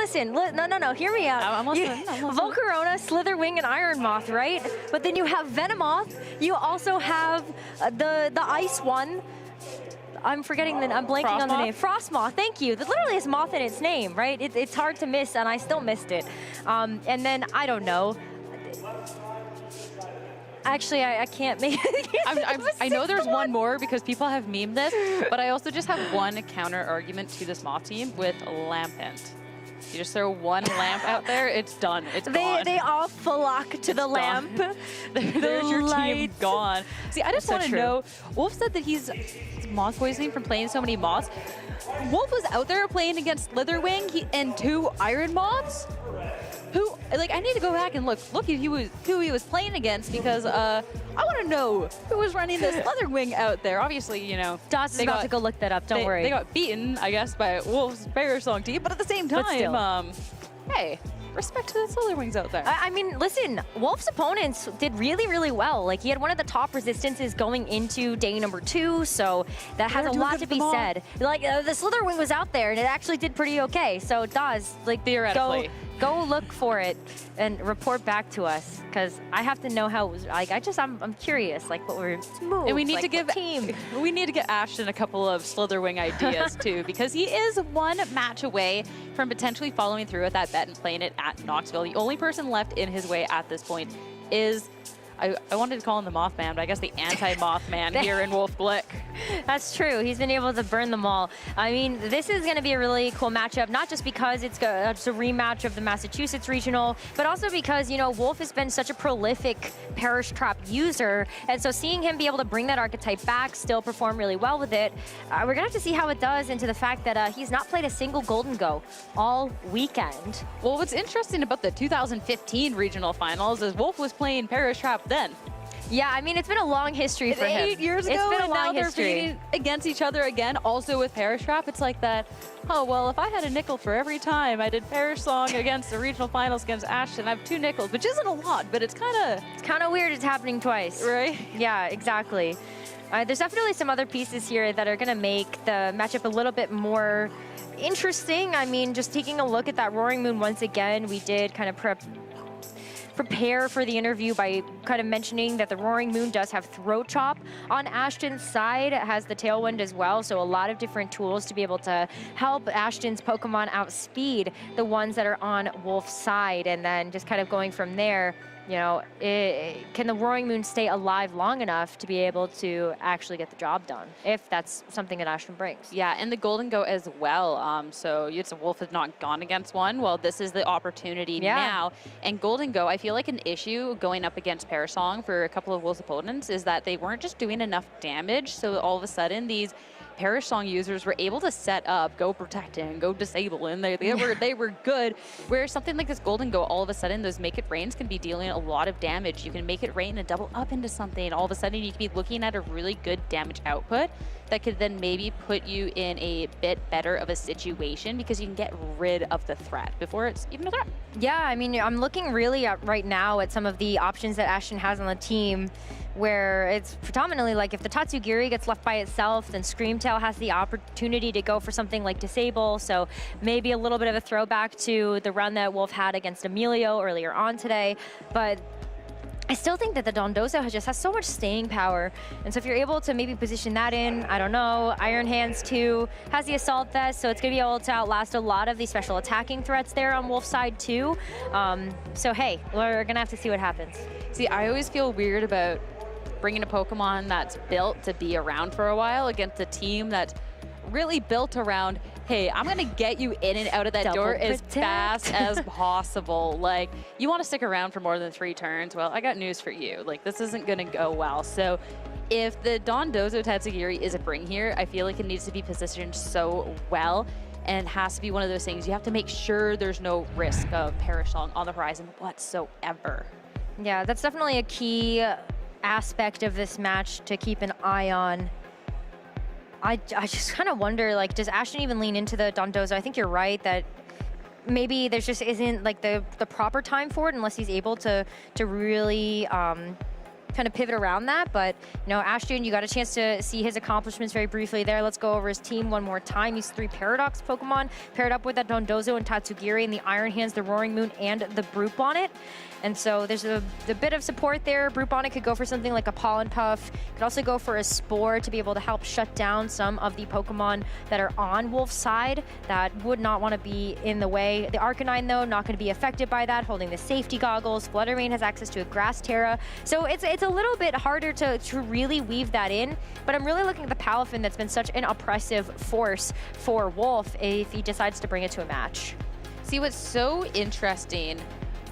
listen. No. Hear me out. I'm listening. Volcarona, Slitherwing, and Iron Moth, right? But then you have Venomoth. You also have the ice one. I'm blanking on the name. Frostmoth, thank you. That literally has moth in its name, right? It's hard to miss, and I still missed it. And then, I don't know. Actually, I can't make it. I know there's one more because people have memed this, but I also just have one counter argument to this moth team with Lampent. You just throw one lamp out there, it's done. It's gone. They all flock to the lamp. There's your team gone. See, I just want to know, Wolfe said that he's moth poisoning from playing so many moths. Wolfe was out there playing against Slitherwing and 2 Iron Moths. Who, like, I need to go back and look at who he was playing against because I want to know who was running this Slitherwing out there. Obviously, you know. Dawes is about to go look that up, don't worry. They got beaten, I guess, by Wolfe's Bear Song team, but at the same time, hey, respect to the Slitherwings out there. I mean, listen, Wolfe's opponents did really, really well. Like, he had one of the top resistances going into day number 2, so that has a lot to be said. Like, the Slitherwing was out there, and it actually did pretty okay. So, Dawes, like, theoretically, go look for it and report back to us, because I have to know how it was. Like, I'm curious, like, what were moves, and we need like, to give we need to get Ashton a couple of Slitherwing ideas too, because he is one match away from potentially following through with that bet and playing it at Knoxville. The only person left in his way at this point is, I wanted to call him the Mothman, but I guess the anti-Mothman here in Wolfe Glick. That's true. He's been able to burn them all. I mean, this is going to be a really cool matchup, not just because it's a rematch of the Massachusetts Regional, but also because, you know, Wolfe has been such a prolific Perish Trap user, and so seeing him be able to bring that archetype back, still perform really well with it, we're going to have to see how it does into the fact that he's not played a single Golden Go all weekend. Well, what's interesting about the 2015 Regional Finals is Wolfe was playing Perish Trap then. Yeah, I mean, it's been a long history for him. 8 years ago, it's been a and long now they're history. feeding against each other again, also with Perish Trap. It's like that, oh, well, if I had a nickel for every time I did Perish Song against the regional finals against Ashton, I have 2 nickels, which isn't a lot, but it's kind of weird it's happening twice. Right? Yeah, exactly. There's definitely some other pieces here that are going to make the matchup a little bit more interesting. I mean, just taking a look at that Roaring Moon once again, we did kind of prepare for the interview by kind of mentioning that the Roaring Moon does have Throat Chop on Ashton's side. It has the Tailwind as well, so a lot of different tools to be able to help Ashton's Pokemon outspeed the ones that are on Wolfe's side, and then just kind of going from there. You know, can the Roaring Moon stay alive long enough to be able to actually get the job done, if that's something that Ashton brings? Yeah, and the Golden Go as well. So Wolfe has not gone against one. Well, this is the opportunity now. And Golden Go, I feel like an issue going up against Perish Song for a couple of Wolfe's opponents is that they weren't just doing enough damage. So all of a sudden, these Perish Song users were able to set up, go protect and go disable, and they were good. Where something like this Golden Go, all of a sudden, those Make It Rains can be dealing a lot of damage. You can make it rain and double up into something. All of a sudden, you can be looking at a really good damage output that could then maybe put you in a bit better of a situation because you can get rid of the threat before it's even a threat. Yeah, I mean, I'm looking really right now at some of the options that Ashton has on the team, where it's predominantly like if the Tatsugiri gets left by itself, then Screamtail has the opportunity to go for something like Disable. So maybe a little bit of a throwback to the run that Wolfe had against Emilio earlier on today. But I still think that the Dondozo just has so much staying power. And so if you're able to maybe position that in, I don't know, Iron Hands too, has the Assault Vest, so it's going to be able to outlast a lot of the special attacking threats there on Wolfe's side too. So hey, we're going to have to see what happens. See, I always feel weird about bringing a Pokemon that's built to be around for a while against a team that's really built around, hey, I'm gonna get you in and out of that door as fast as possible. Like, you wanna stick around for more than 3 turns? Well, I got news for you. Like, this isn't gonna go well. So if the Dondozo Tatsugiri is a bring here, I feel like it needs to be positioned so well, and has to be one of those things. You have to make sure there's no risk of Perish Song on the horizon whatsoever. Yeah, that's definitely a key aspect of this match to keep an eye on. I just kind of wonder, like, does Ashton even lean into the Dondozo? I think you're right that maybe there just isn't like the proper time for it unless he's able to really kind of pivot around that. But, you know, Ashton, you got a chance to see his accomplishments very briefly there. Let's go over his team one more time. He's 3 Paradox Pokemon paired up with that Dondozo and Tatsugiri and the Iron Hands, the Roaring Moon, and the Brute Bonnet. And so there's a bit of support there. Brute Bonnet could go for something like a Pollen Puff. Could also go for a Spore to be able to help shut down some of the Pokemon that are on Wolf's side that would not want to be in the way. The Arcanine, though, not going to be affected by that, holding the safety goggles. Fluttermane has access to a Grass Terra. So it's a little bit harder to really weave that in. But I'm really looking at the Palafin that's been such an oppressive force for Wolfe if he decides to bring it to a match. See, what's so interesting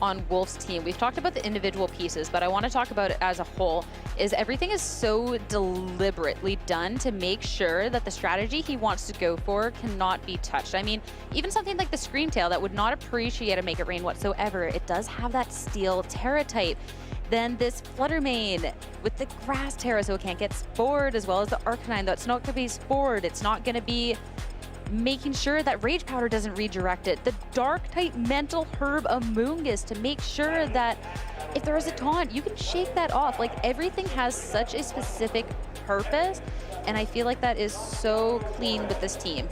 on Wolfe's team, we've talked about the individual pieces, but I want to talk about it as a whole, is everything is so deliberately done to make sure that the strategy he wants to go for cannot be touched. I mean, even something like the Screamtail that would not appreciate a Make It Rain whatsoever, it does have that Steel Terra type. Then this Fluttermane with the Grass Terra, so it can't get spored, as well as the Arcanine, though it's not going to be spored. It's not going to be making sure that Rage Powder doesn't redirect it. The Dark-type Mental Herb Amoonguss to make sure that if there is a taunt, you can shake that off. Like, everything has such a specific purpose, and I feel like that is so clean with this team.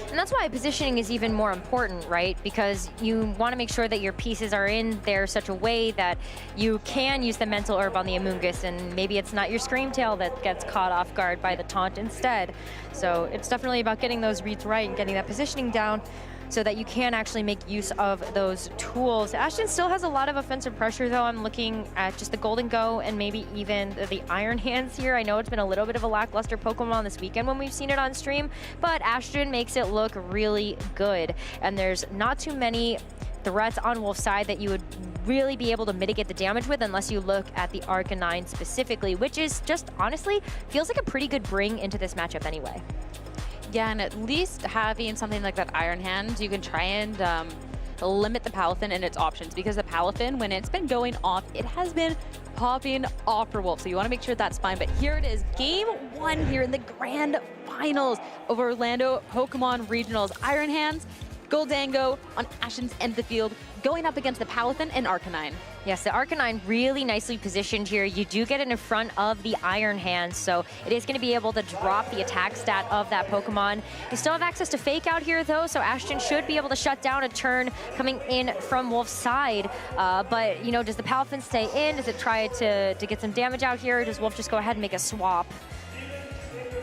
And that's why positioning is even more important, right? Because you want to make sure that your pieces are in there such a way that you can use the Mental Herb on the Amoonguss, and maybe it's not your Screamtail that gets caught off guard by the taunt instead. So it's definitely about getting those reads right and getting that positioning down so that you can actually make use of those tools. Ashton still has a lot of offensive pressure, though. I'm looking at just the Golden Go and maybe even the Iron Hands here. I know it's been a little bit of a lackluster Pokemon this weekend when we've seen it on stream, but Ashton makes it look really good. And there's not too many threats on Wolf's side that you would really be able to mitigate the damage with unless you look at the Arcanine specifically, which is just, honestly, feels like a pretty good bring into this matchup anyway. Yeah, and at least having something like that Iron Hand, you can try and limit the Palafin and its options, because the Palafin, when it's been going off, it has been popping off for Wolfe. So you want to make sure that's fine. But here it is, game 1 here in the grand finals of Orlando Pokemon Regionals. Iron Hands, Goldango on Ashton's end of the field, going up against the Palafin and Arcanine. Yes, the Arcanine really nicely positioned here. You do get it in front of the Iron Hands, so it is going to be able to drop the attack stat of that Pokemon. You still have access to Fake Out here, though, so Ashton should be able to shut down a turn coming in from Wolf's side. But, you know, does the Palafin stay in? Does it try to get some damage out here? Or does Wolfe just go ahead and make a swap?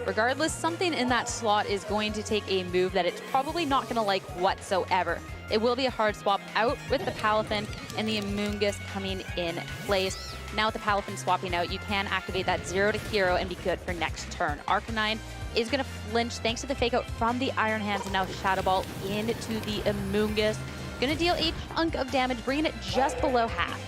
Regardless, something in that slot is going to take a move that it's probably not going to like whatsoever. It will be a hard swap out with the Palafin and the Amoonguss coming in place. Now with the Palafin swapping out, you can activate that 0 to hero and be good for next turn. Arcanine is going to flinch thanks to the Fake Out from the Iron Hands, and now Shadow Ball into the Amoonguss. Going to deal a chunk of damage, bringing it just below half.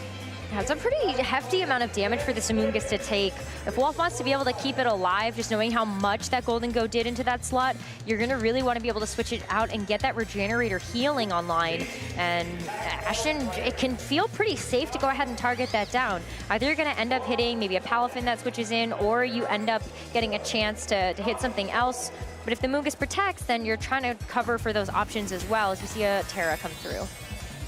Yeah, it's a pretty hefty amount of damage for this Amoonguss to take. If Wolfe wants to be able to keep it alive, just knowing how much that Golden Go did into that slot, you're going to really want to be able to switch it out and get that Regenerator healing online. And Ashton, it can feel pretty safe to go ahead and target that down. Either you're going to end up hitting maybe a Palafin that switches in, or you end up getting a chance to hit something else. But if the Amoonguss protects, then you're trying to cover for those options as well, as we see a Terra come through.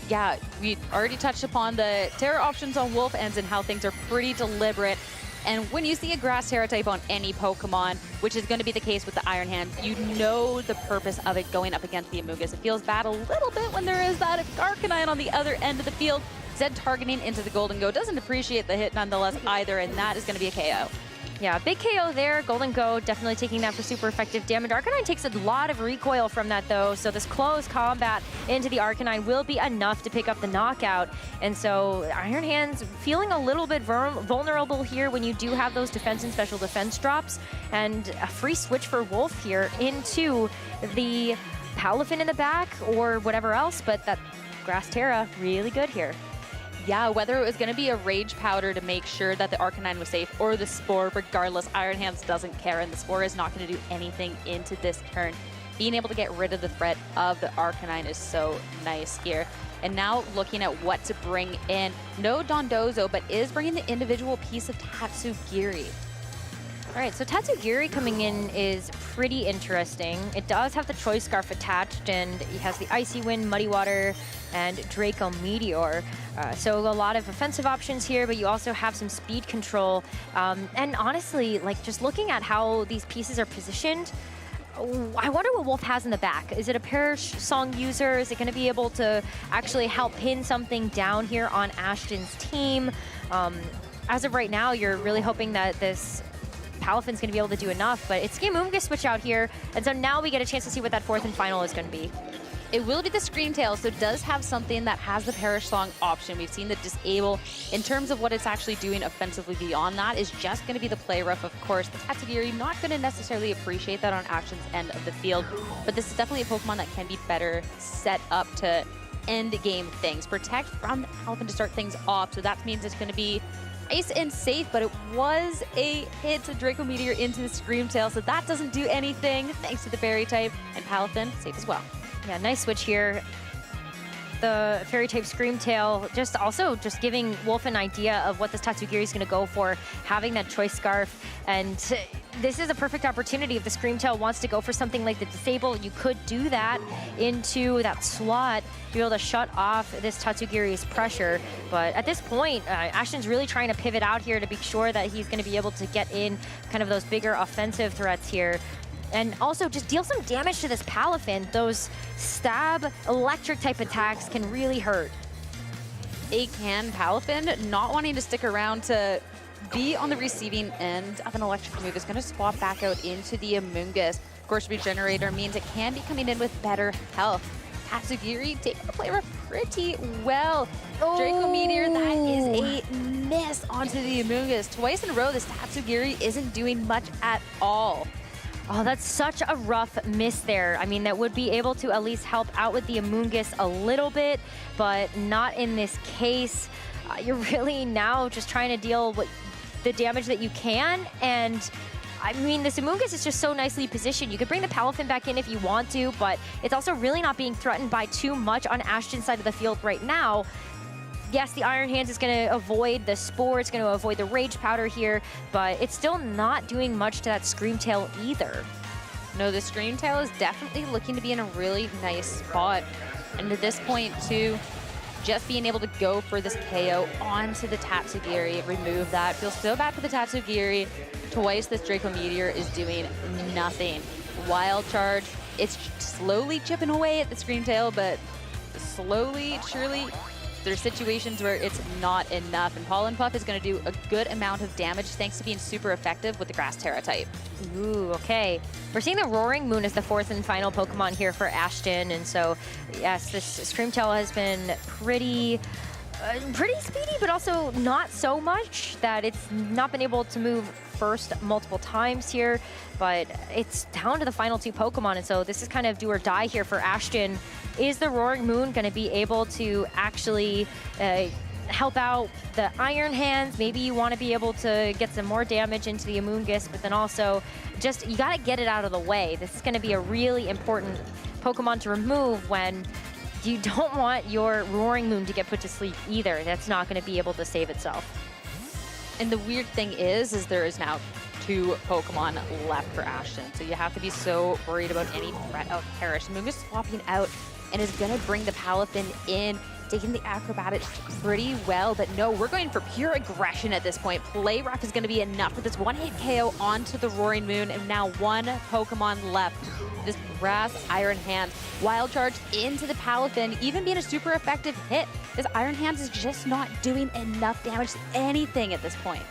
Yeah, we already touched upon the Terra options on Wolfe ends and how things are pretty deliberate. And when you see a Grass Terra type on any Pokemon, which is going to be the case with the Iron Hand, you know the purpose of it going up against the Amoonguss. It feels bad a little bit when there is that Arcanine on the other end of the field. Zed targeting into the Golden Go doesn't appreciate the hit nonetheless either, and that is going to be a KO. Yeah, big KO there. Golden Go definitely taking that for super effective damage. Arcanine takes a lot of recoil from that, though, so this close combat into the Arcanine will be enough to pick up the knockout. And so Iron Hands feeling a little bit vulnerable here when you do have those defense and special defense drops. And a free switch for Wolfe here into the Palafin in the back or whatever else, but that Grass Terra really good here. Yeah, whether it was going to be a Rage Powder to make sure that the Arcanine was safe or the Spore, regardless, Iron Hands doesn't care, and the Spore is not going to do anything into this turn. Being able to get rid of the threat of the Arcanine is so nice here. And now looking at what to bring in. No Dondozo, but is bringing the individual piece of Tatsugiri. All right, so Tatsugiri coming in is pretty interesting. It does have the Choice Scarf attached, and it has the Icy Wind, Muddy Water, and Draco Meteor. So a lot of offensive options here, but you also have some speed control. And honestly, like just looking at how these pieces are positioned, I wonder what Wolfe has in the back. Is it a Perish Song user? Is it going to be able to actually help pin something down here on Ashton's team? As of right now, you're really hoping that this Palafin's going to be able to do enough, but it's Amoonguss switch out here, and so now we get a chance to see what that fourth and final is going to be. It will be the Screamtail, so it does have something that has the Perish Song option. We've seen the disable. In terms of what it's actually doing offensively beyond that is just going to be the play rough, of course. The Tatsugiri not going to necessarily appreciate that on Ashton's end of the field, but this is definitely a Pokemon that can be better set up to end game things. Protect from the Palafin to start things off, so that means it's going to be nice and safe, but it was a hit to Draco Meteor into the Screamtail, so that doesn't do anything thanks to the Fairy type, and Palafin safe as well. Yeah, nice switch here. The Fairy type Screamtail just giving Wolfe an idea of what this Tatsugiri is going to go for, having that Choice Scarf. And this is a perfect opportunity. If the Screamtail wants to go for something like the Disable, you could do that into that slot to be able to shut off this Tatsugiri's pressure. But at this point, Ashton's really trying to pivot out here to be sure that he's going to be able to get in kind of those bigger offensive threats here. And also just deal some damage to this Palafin. Those stab electric type attacks can really hurt. It can. Palafin not wanting to stick around to be on the receiving end of an electric move is going to swap back out into the Amoonguss. Of course, Regenerator means it can be coming in with better health. Tatsugiri taking the play pretty well. Oh. Draco Meteor, that is a miss onto the Amoonguss. Twice in a row, this Tatsugiri isn't doing much at all. Oh, that's such a rough miss there. I mean, that would be able to at least help out with the Amoonguss a little bit, but not in this case. You're really now just trying to deal with the damage that you can, and I mean, this Amoonguss is just so nicely positioned. You could bring the Palafin back in if you want to, but it's also really not being threatened by too much on Ashton's side of the field right now. Yes, the Iron Hands is going to avoid the Spore, it's going to avoid the Rage Powder here, but it's still not doing much to that Screamtail either. No, the Screamtail is definitely looking to be in a really nice spot. And at this point, too, just being able to go for this KO onto the Tatsugiri, remove that. Feels so bad for the Tatsugiri. Twice this Draco Meteor is doing nothing. Wild Charge, it's slowly chipping away at the Screamtail, but slowly, surely, there's situations where it's not enough, and Pollen Puff is going to do a good amount of damage thanks to being super effective with the Grass Terra type. Ooh, okay. We're seeing the Roaring Moon as the fourth and final Pokemon here for Ashton, and so, yes, this Screamtail has been pretty speedy, but also not so much that it's not been able to move first multiple times here, but it's down to the final two Pokemon, and so this is kind of do or die here for Ashton. Is the Roaring Moon going to be able to actually help out the Iron Hands? Maybe you want to be able to get some more damage into the Amoonguss, but then also just, you got to get it out of the way. This is going to be a really important Pokemon to remove when you don't want your Roaring Moon to get put to sleep either. That's not going to be able to save itself. And the weird thing is there is now two Pokemon left for Ashton. So you have to be so worried about any threat of Perish. Moon is swapping out and is going to bring the Palafin in, taking the Acrobatics pretty well. But no, we're going for pure aggression at this point. Play Rough is going to be enough for this one-hit KO onto the Roaring Moon, and now one Pokemon left. This Grass Iron Hand. Wild Charge into the Palafin, even being a super effective hit. This Iron Hands is just not doing enough damage to anything at this point.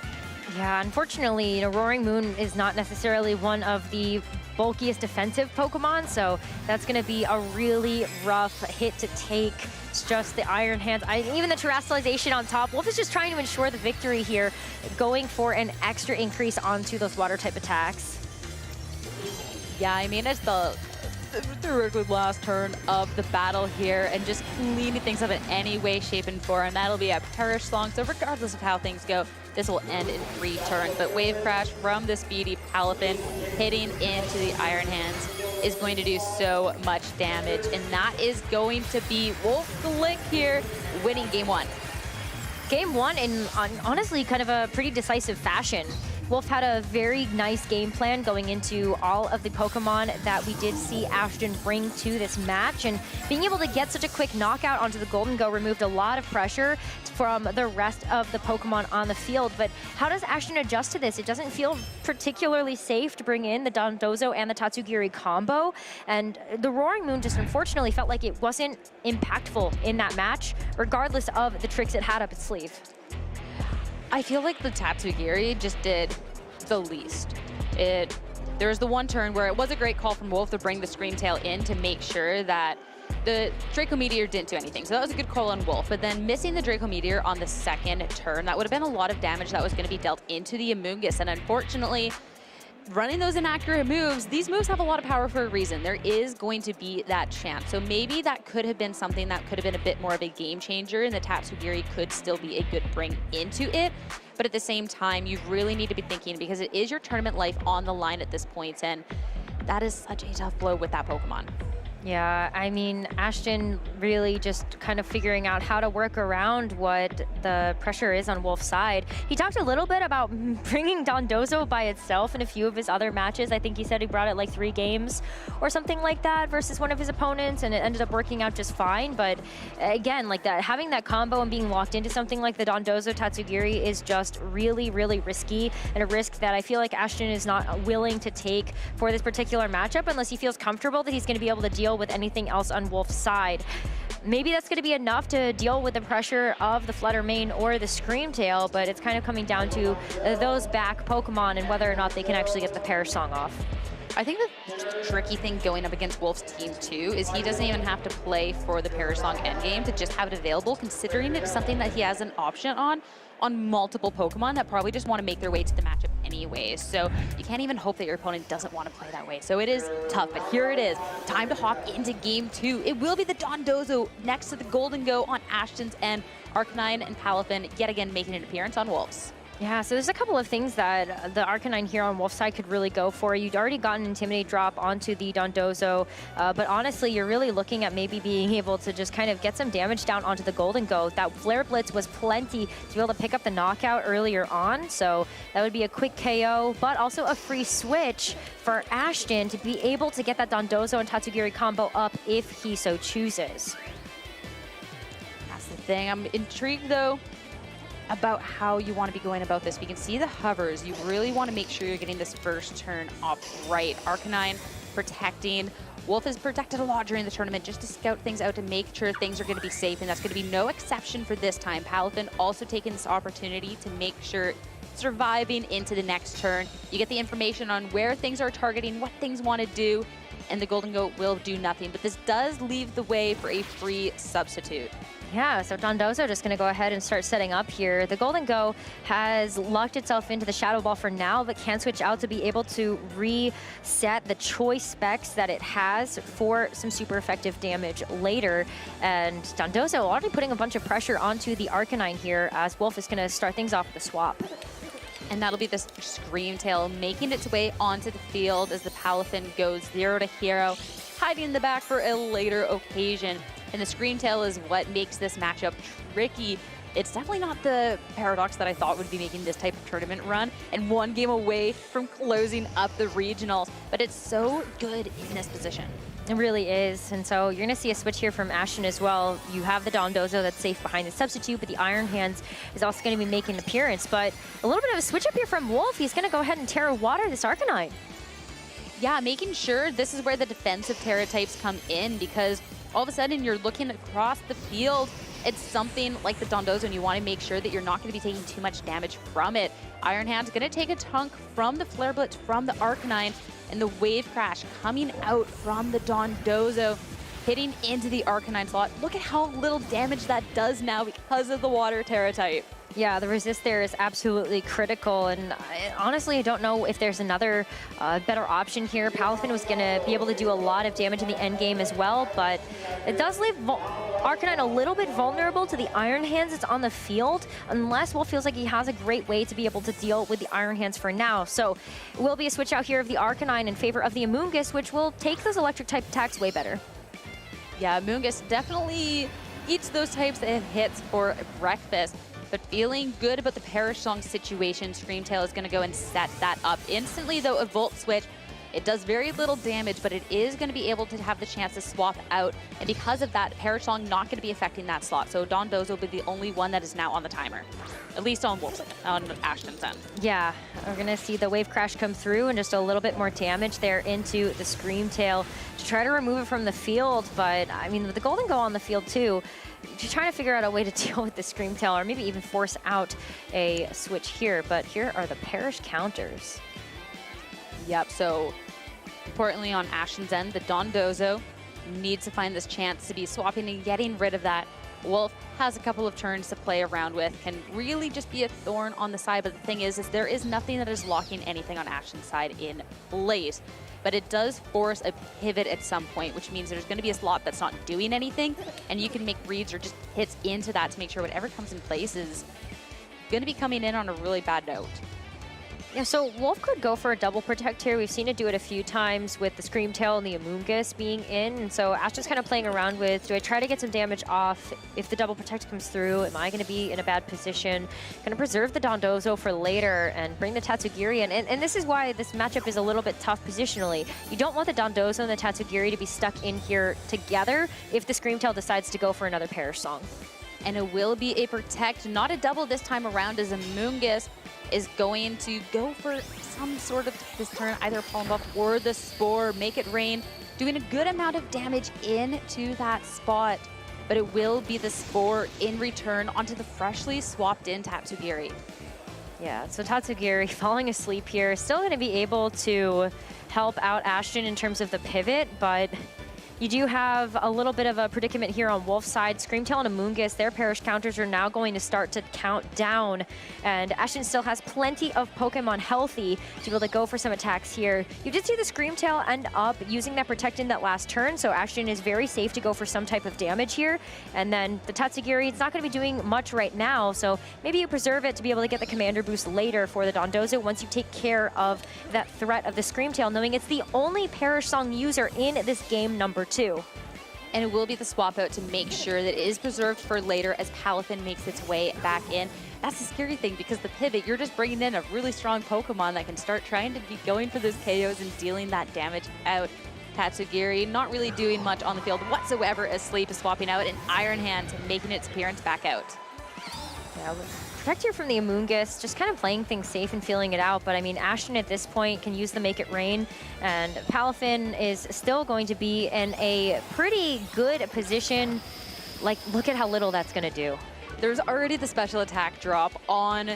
Yeah, unfortunately, Roaring Moon is not necessarily one of the bulkiest defensive Pokemon, so that's going to be a really rough hit to take. It's just the Iron Hands, even the Terrestrialization on top. Wolfe is just trying to ensure the victory here, going for an extra increase onto those Water-type attacks. Yeah, I mean, it's the last turn of the battle here, and just cleaning things up in any way, shape, and form. That'll be a Perish Song, so regardless of how things go, this will end in 3 turns. But Wave Crash from the speedy Palafin hitting into the Iron Hands is going to do so much damage, and that is going to be Wolfe Glick here winning Game 1. Game 1 in honestly kind of a pretty decisive fashion. Wolfe had a very nice game plan going into all of the Pokemon that we did see Ashton bring to this match, and being able to get such a quick knockout onto the Golden Go removed a lot of pressure from the rest of the Pokemon on the field. But how does Ashton adjust to this? It doesn't feel particularly safe to bring in the Dondozo and the Tatsugiri combo, and the Roaring Moon just unfortunately felt like it wasn't impactful in that match, regardless of the tricks it had up its sleeve. I feel like the Tatsugiri just did the least. There was the one turn where it was a great call from Wolfe to bring the Scream Tail in to make sure that the Draco Meteor didn't do anything. So that was a good call on Wolfe, but then missing the Draco Meteor on the second turn, that would have been a lot of damage that was going to be dealt into the Amoonguss, and unfortunately, running those inaccurate moves, these moves have a lot of power for a reason. There is going to be that chance. So maybe that could have been something that could have been a bit more of a game changer, and the Tatsugiri could still be a good bring into it. But at the same time, you really need to be thinking, because it is your tournament life on the line at this point, and that is such a tough blow with that Pokemon. Yeah, I mean, Ashton really just kind of figuring out how to work around what the pressure is on Wolfe's side. He talked a little bit about bringing Dondozo by itself in a few of his other matches. I think he said he brought it like 3 games or something like that versus one of his opponents, and it ended up working out just fine. But again, like that, having that combo and being locked into something like the Dondozo Tatsugiri is just really, really risky, and a risk that I feel like Ashton is not willing to take for this particular matchup unless he feels comfortable that he's going to be able to deal with anything else on Wolfe's side. Maybe that's going to be enough to deal with the pressure of the Flutter Mane or the Scream Tail, but it's kind of coming down to those back Pokemon and whether or not they can actually get the Perish Song off. I think the tricky thing going up against Wolfe's team too is he doesn't even have to play for the Perish Song endgame to just have it available, considering it's something that he has an option on multiple Pokemon that probably just want to make their way to the matchup anyways. So you can't even hope that your opponent doesn't want to play that way. So it is tough, but here it is. Time to hop into game 2. It will be the Dondozo next to the Golden Go on Ashton's end. Arcanine and Palafin yet again making an appearance on Wolfe's. Yeah, so there's a couple of things that the Arcanine here on Wolfe's side could really go for. You'd already gotten Intimidate drop onto the Dondozo, but honestly, you're really looking at maybe being able to just kind of get some damage down onto the Golden Go. That Flare Blitz was plenty to be able to pick up the knockout earlier on, so that would be a quick KO, but also a free switch for Ashton to be able to get that Dondozo and Tatsugiri combo up if he so chooses. That's the thing. I'm intrigued, though, about how you want to be going about this. We can see the hovers. You really want to make sure you're getting this first turn off right. Arcanine protecting. Wolfe has protected a lot during the tournament just to scout things out to make sure things are going to be safe, and that's going to be no exception for this time. Palafin also taking this opportunity to make sure surviving into the next turn. You get the information on where things are targeting, what things want to do, and the Golden Goat will do nothing. But this does leave the way for a free substitute. Yeah, so Dondozo just going to go ahead and start setting up here. The Golden Go has locked itself into the Shadow Ball for now, but can switch out to be able to reset the choice specs that it has for some super effective damage later. And Dondozo already putting a bunch of pressure onto the Arcanine here, as Wolfe is going to start things off with a swap. And that'll be the Scream Tail making its way onto the field as the Palafin goes 0 to hero, hiding in the back for a later occasion. And the Scream Tail is what makes this matchup tricky. It's definitely not the Paradox that I thought would be making this type of tournament run and 1 game away from closing up the regionals, but it's so good in this position. It really is, and so you're going to see a switch here from Ashton as well. You have the Dondozo that's safe behind the substitute, but the Iron Hands is also going to be making an appearance. But a little bit of a switch up here from Wolfe. He's going to go ahead and Terra Water this Arcanine. Yeah, making sure this is where the defensive Terra types come in, because all of a sudden you're looking across the field. It's something like the Dondozo, and you want to make sure that you're not going to be taking too much damage from it. Iron Hand's going to take a tunk from the Flare Blitz from the Arcanine, and the Wave Crash coming out from the Dondozo, hitting into the Arcanine slot. Look at how little damage that does now because of the Water Terra type. Yeah, the resist there is absolutely critical, and honestly, I don't know if there's another better option here. Palafin was going to be able to do a lot of damage in the end game as well, but it does leave Arcanine a little bit vulnerable to the Iron Hands that's on the field, unless Wolfe feels like he has a great way to be able to deal with the Iron Hands for now. So it will be a switch out here of the Arcanine in favor of the Amoonguss, which will take those electric type attacks way better. Yeah, Amoonguss definitely eats those types of hits for breakfast. but feeling good about the Perish Song situation. Screamtail is going to go and set that up instantly, though. A Volt Switch, it does very little damage, but it is going to be able to have the chance to swap out. And because of that, Perish Song not going to be affecting that slot. So Dondozo will be the only one that is now on the timer, at least on Wolfe, on Ashton's end. Yeah, we're going to see the Wave Crash come through and just a little bit more damage there into the Screamtail to try to remove it from the field. But, I mean, with the Golden Go on the field, too, you're trying to figure out a way to deal with the Screamtail or maybe even force out a switch here. But here are the Perish counters. Yep, so importantly on Ashton's end, the Dondozo needs to find this chance to be swapping and getting rid of that. Wolfe has a couple of turns to play around with, can really just be a thorn on the side, but the thing is there is nothing that is locking anything on Ashton's side in place. But it does force a pivot at some point, which means there's going to be a slot that's not doing anything, and you can make reads or just hits into that to make sure whatever comes in place is going to be coming in on a really bad note. Yeah, so Wolfe could go for a double protect here. We've seen it do it a few times with the Screamtail and the Amoonguss being in. And so Ashton's kind of playing around with, do I try to get some damage off? If the double protect comes through, am I going to be in a bad position? Going to preserve the Dondozo for later and bring the Tatsugiri in. And this is why this matchup is a little bit tough positionally. You don't want the Dondozo and the Tatsugiri to be stuck in here together if the Screamtail decides to go for another Perish Song. And it will be a protect, not a double this time around, as Amoonguss is going to go for some sort of this turn, either Pollen Buff or the Spore, make it rain, doing a good amount of damage into that spot. But it will be the Spore in return onto the freshly swapped in Tatsugiri. Yeah, so Tatsugiri falling asleep here, still going to be able to help out Ashton in terms of the pivot, but you do have a little bit of a predicament here on Wolfe's side. Screamtail and Amoonguss, their Perish counters are now going to start to count down. And Ashton still has plenty of Pokemon healthy to be able to go for some attacks here. You did see the Screamtail end up using that Protect in that last turn, so Ashton is very safe to go for some type of damage here. And then the Tatsugiri, it's not going to be doing much right now, so maybe you preserve it to be able to get the Commander boost later for the Dondozo once you take care of that threat of the Screamtail, knowing it's the only Perish Song user in this game number 2. And it will be the swap out to make sure that it is preserved for later as Palafin makes its way back in. That's the scary thing, because the pivot, you're just bringing in a really strong Pokemon that can start trying to be going for those KOs and dealing that damage out. Tatsugiri not really doing much on the field whatsoever as Sleep is swapping out, and Iron Hands making its appearance back out. Yeah, protect here from the Amoonguss, just kind of playing things safe and feeling it out. But I mean, Ashton at this point can use the Make It Rain, and Palafin is still going to be in a pretty good position. Like, look at how little that's going to do. There's already the special attack drop on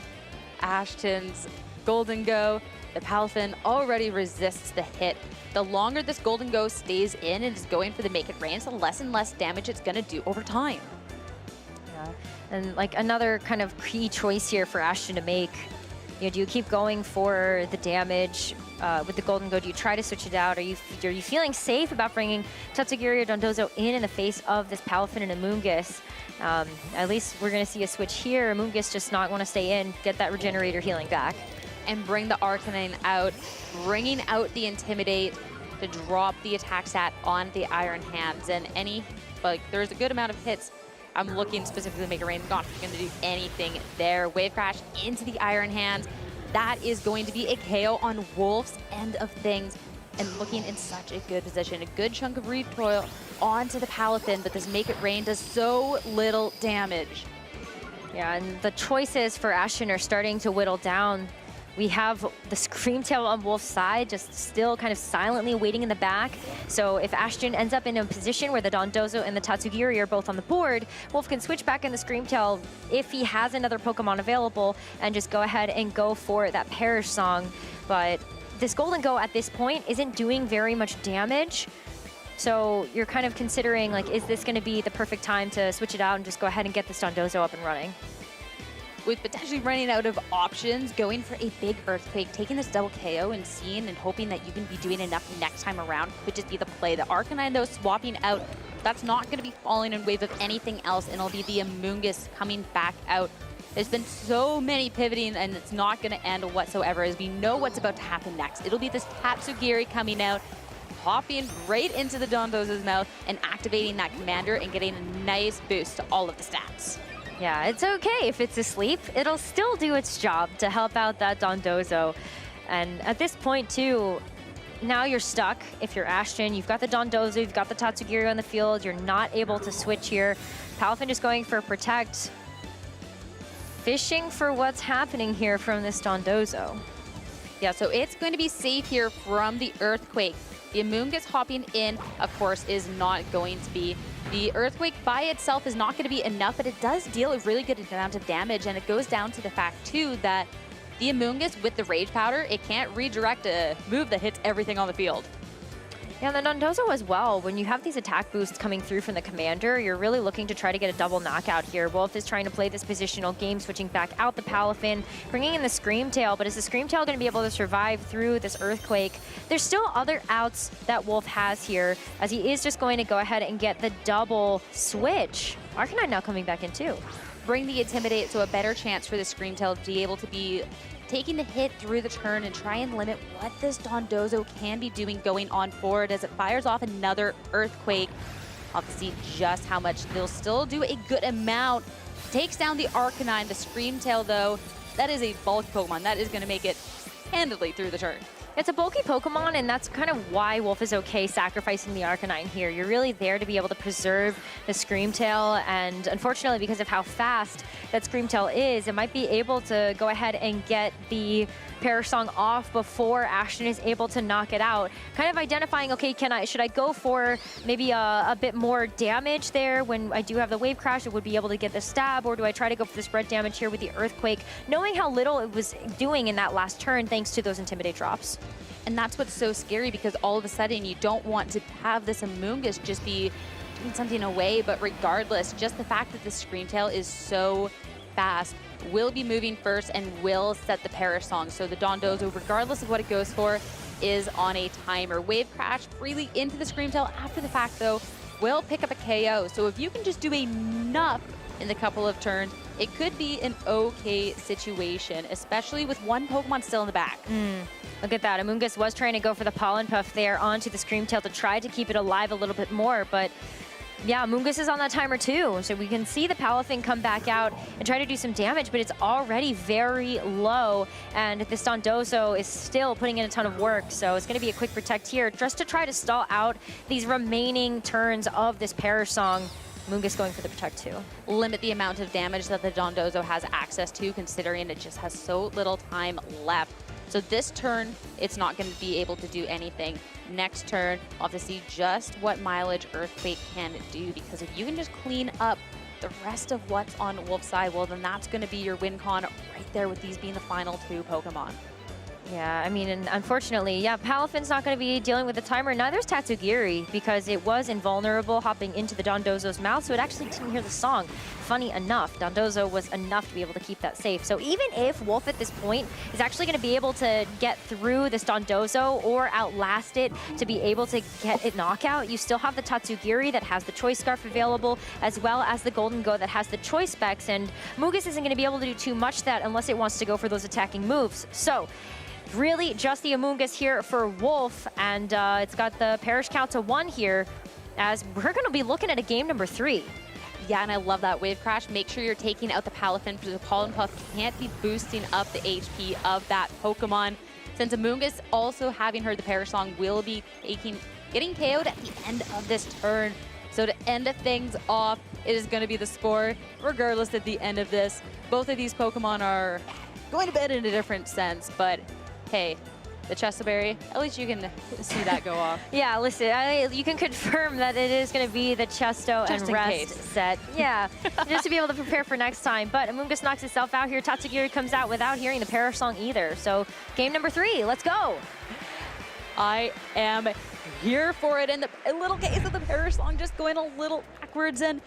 Ashton's Golden Go. The Palafin already resists the hit. The longer this Golden Go stays in and is going for the Make It Rain, the less and less damage it's going to do over time. And like another kind of key choice here for Ashton to make, you know, do you keep going for the damage with the Golden Go? Do you try to switch it out? Are you feeling safe about bringing Tatsugiri or Dondozo in the face of this Palafin and Amoonguss? At least we're going to see a switch here. Amoonguss just not want to stay in, get that Regenerator healing back. And bring the Arcanine out, bringing out the Intimidate to drop the attack stat on the Iron Hands. And there's a good amount of hits. I'm looking specifically to Make It Rain. Not going to do anything there. Wave Crash into the Iron Hands. That is going to be a KO on Wolfe's end of things. And looking in such a good position. A good chunk of recoil onto the Palafin, but this Make It Rain does so little damage. Yeah, and the choices for Ashton are starting to whittle down. We have the Screamtail on Wolfe's side, just still kind of silently waiting in the back. So if Ashton ends up in a position where the Dondozo and the Tatsugiri are both on the board, Wolfe can switch back in the Screamtail if he has another Pokemon available and just go ahead and go for that Perish Song. But this Golden Go at this point isn't doing very much damage. So you're kind of considering, like, is this going to be the perfect time to switch it out and just go ahead and get this Dondozo up and running? With potentially running out of options, going for a big Earthquake, taking this double KO and seeing and hoping that you can be doing enough next time around could just be the play. The Arcanine, though, swapping out, that's not going to be falling in wave of anything else, and it'll be the Amoonguss coming back out. There's been so many pivoting, and it's not going to end whatsoever, as we know what's about to happen next. It'll be this Tatsugiri coming out, hopping right into the Dondozo's mouth, and activating that Commander and getting a nice boost to all of the stats. Yeah, it's okay if it's asleep. It'll still do its job to help out that Dondozo. And at this point, too, now you're stuck. If you're Ashton, you've got the Dondozo, you've got the Tatsugiri on the field. You're not able to switch here. Palafin just going for Protect. Fishing for what's happening here from this Dondozo. Yeah, so it's going to be safe here from the Earthquake. The Amoonguss hopping in, of course, is not going to be. The Earthquake by itself is not going to be enough, but it does deal a really good amount of damage, and it goes down to the fact, too, that the Amoonguss with the Rage Powder, it can't redirect a move that hits everything on the field. Yeah, the Dondozo as well, when you have these attack boosts coming through from the commander, you're really looking to try to get a double knockout here. Wolfe is trying to play this positional game, switching back out the Palafin, bringing in the Screamtail, but is the Screamtail going to be able to survive through this Earthquake? There's still other outs that Wolfe has here, as he is just going to go ahead and get the double switch. Arcanine now coming back in too. Bring the Intimidate, so a better chance for the Screamtail to be able to be taking the hit through the turn and try and limit what this Dondozo can be doing going on forward as it fires off another Earthquake. I'll have to see just how much they'll still do a good amount. Takes down the Arcanine, the Screamtail though. That is a bulky Pokemon. That is going to make it handily through the turn. It's a bulky Pokemon, and that's kind of why Wolfe is okay sacrificing the Arcanine here. You're really there to be able to preserve the Screamtail, and unfortunately, because of how fast that Screamtail is, it might be able to go ahead and get the Perish Song off before Ashton is able to knock it out. Kind of identifying, okay, should I go for maybe a bit more damage there when I do have the Wave Crash? It would be able to get the stab, or do I try to go for the spread damage here with the Earthquake, knowing how little it was doing in that last turn thanks to those Intimidate drops? And that's what's so scary, because all of a sudden you don't want to have this Amoonguss just be doing something away, but regardless, just the fact that the Screamtail is so fast will be moving first and will set the Perish Song. So the Dondozo, regardless of what it goes for, is on a timer. Wave Crash freely into the Screamtail after the fact, though, will pick up a KO. So if you can just do enough in the couple of turns, it could be an okay situation, especially with one Pokemon still in the back. Look at that. Amoonguss was trying to go for the Pollen Puff there onto the Screamtail to try to keep it alive a little bit more, but yeah, Amoonguss is on that timer too. So we can see the Palafin come back out and try to do some damage, but it's already very low, and this Dondozo is still putting in a ton of work. So it's going to be a quick Protect here just to try to stall out these remaining turns of this Perish Song. Amoonguss going for the Protect too. Limit the amount of damage that the Dondozo has access to, considering it just has so little time left. So this turn, it's not going to be able to do anything. Next turn, we'll have to see just what mileage Earthquake can do, because if you can just clean up the rest of what's on Wolfe's side, well, then that's going to be your win con right there, with these being the final two Pokemon. Yeah, I mean, and unfortunately, yeah, Palafin's not going to be dealing with the timer. Neither's Tatsugiri, because it was invulnerable hopping into the Dondozo's mouth, so it actually didn't hear the song. Funny enough, Dondozo was enough to be able to keep that safe. So even if Wolfe at this point is actually going to be able to get through this Dondozo or outlast it to be able to get it knockout, you still have the Tatsugiri that has the Choice Scarf available, as well as the Golden Go that has the Choice Specs, and Amoonguss isn't going to be able to do too much that unless it wants to go for those attacking moves. So really just the Amoonguss here for Wolfe, and it's got the Perish count to 1 here, as we're going to be looking at a game number 3. Yeah, and I love that Wave Crash. Make sure you're taking out the Palafin, because the Pollen Puff can't be boosting up the HP of that Pokemon. Since Amoonguss also having heard the Perish Song will be getting KO'd at the end of this turn. So to end things off, it is going to be the score, regardless at the end of this. Both of these Pokemon are going to bed in a different sense, but hey, the Chesto-Berry, at least you can see that go off. Yeah, listen, you can confirm that it is going to be the Chesto just and Rest case. set. Yeah, just to be able to prepare for next time. But Amoonguss knocks itself out here. Tatsugiri comes out without hearing the Perish Song either. So game number 3, let's go. I am here for it. And a little case of the Perish Song just going a little backwards. And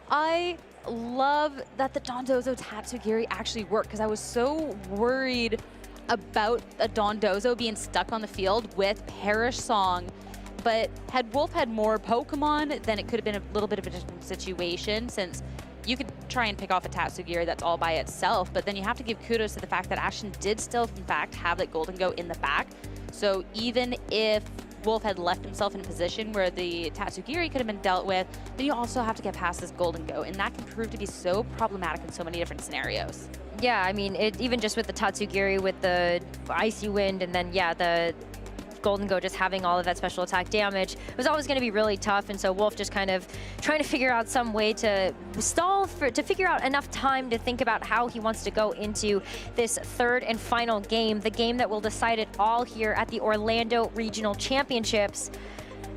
I love that the Dondozo Tatsugiri actually worked, because I was so worried about a Dondozo being stuck on the field with Perish Song. But had Wolfe had more Pokemon, then it could have been a little bit of a different situation, since you could try and pick off a Tatsugiri that's all by itself, but then you have to give kudos to the fact that Ashton did still, in fact, have that Golden Go in the back. So even if Wolfe had left himself in a position where the Tatsugiri could have been dealt with, then you also have to get past this Golden Go, and that can prove to be so problematic in so many different scenarios. Yeah, I mean, even just with the Tatsugiri, with the Icy Wind, and then, yeah, the Golden Go just having all of that special attack damage, it was always going to be really tough. And so Wolfe just kind of trying to figure out some way to stall, to figure out enough time to think about how he wants to go into this third and final game, the game that will decide it all here at the Orlando Regional Championships.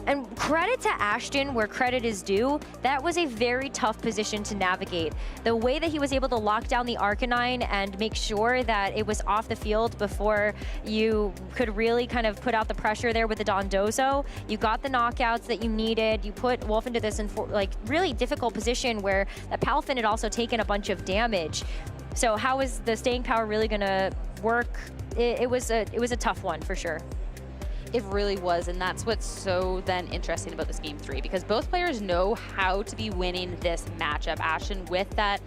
And credit to Ashton where credit is due, that was a very tough position to navigate. The way that he was able to lock down the Arcanine and make sure that it was off the field before you could really kind of put out the pressure there with the Dondozo. You got the knockouts that you needed. You put Wolfe into this like really difficult position where that Palafin had also taken a bunch of damage. So how is the staying power really gonna work? It was a tough one for sure. It really was, and that's what's so then interesting about this game 3, because both players know how to be winning this matchup. Ashton, with that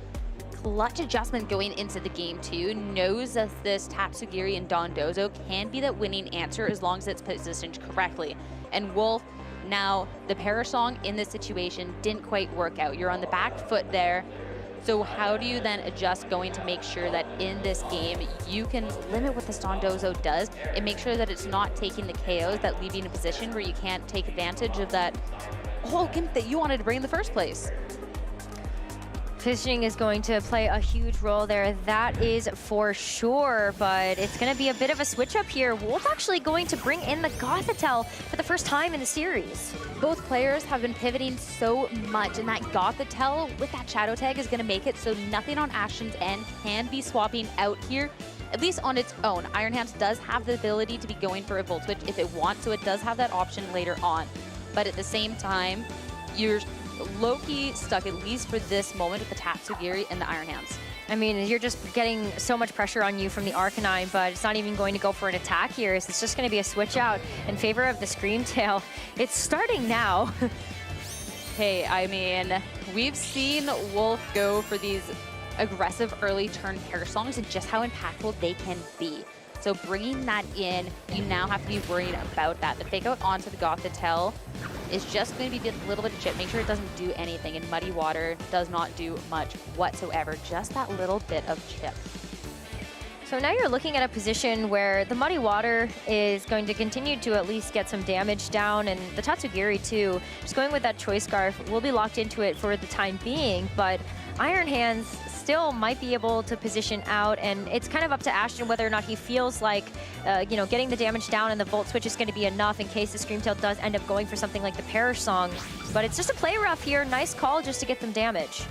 clutch adjustment going into the game 2, knows that this Tatsugiri and Dondozo can be that winning answer as long as it's positioned correctly. And Wolfe, now the Parasong in this situation didn't quite work out. You're on the back foot there. So how do you then adjust going to make sure that in this game you can limit what this Dondozo does and make sure that it's not taking the KOs that leave you in a position where you can't take advantage of that whole gimp that you wanted to bring in the first place? Positioning is going to play a huge role there, that is for sure, but it's going to be a bit of a switch up here. Wolfe actually going to bring in the Gothitelle for the first time in the series. Both players have been pivoting so much, and that Gothitelle with that Shadow Tag is going to make it so nothing on Ashton's end can be swapping out here, at least on its own. Iron Hands does have the ability to be going for a Volt Switch if it wants, so it does have that option later on. But at the same time, you're low-key stuck, at least for this moment, with the Tatsugiri and the Iron Hands. I mean, you're just getting so much pressure on you from the Arcanine, but it's not even going to go for an attack here. It's just going to be a switch out in favor of the Screamtail. It's starting now. Hey, I mean, we've seen Wolfe go for these aggressive early turn Parasongs and just how impactful they can be. So bringing that in, you now have to be worried about that. The fake out onto the Gothitelle is just going to be a little bit of chip. Make sure it doesn't do anything. And Muddy Water does not do much whatsoever. Just that little bit of chip. So now you're looking at a position where the Muddy Water is going to continue to at least get some damage down, and the Tatsugiri too. Just going with that Choice Scarf, will be locked into it for the time being, but Iron Hands still might be able to position out, and it's kind of up to Ashton whether or not he feels like, you know, getting the damage down and the Volt Switch is going to be enough in case the Screamtail does end up going for something like the Parasong. But it's just a play rough here. Nice call just to get them damage.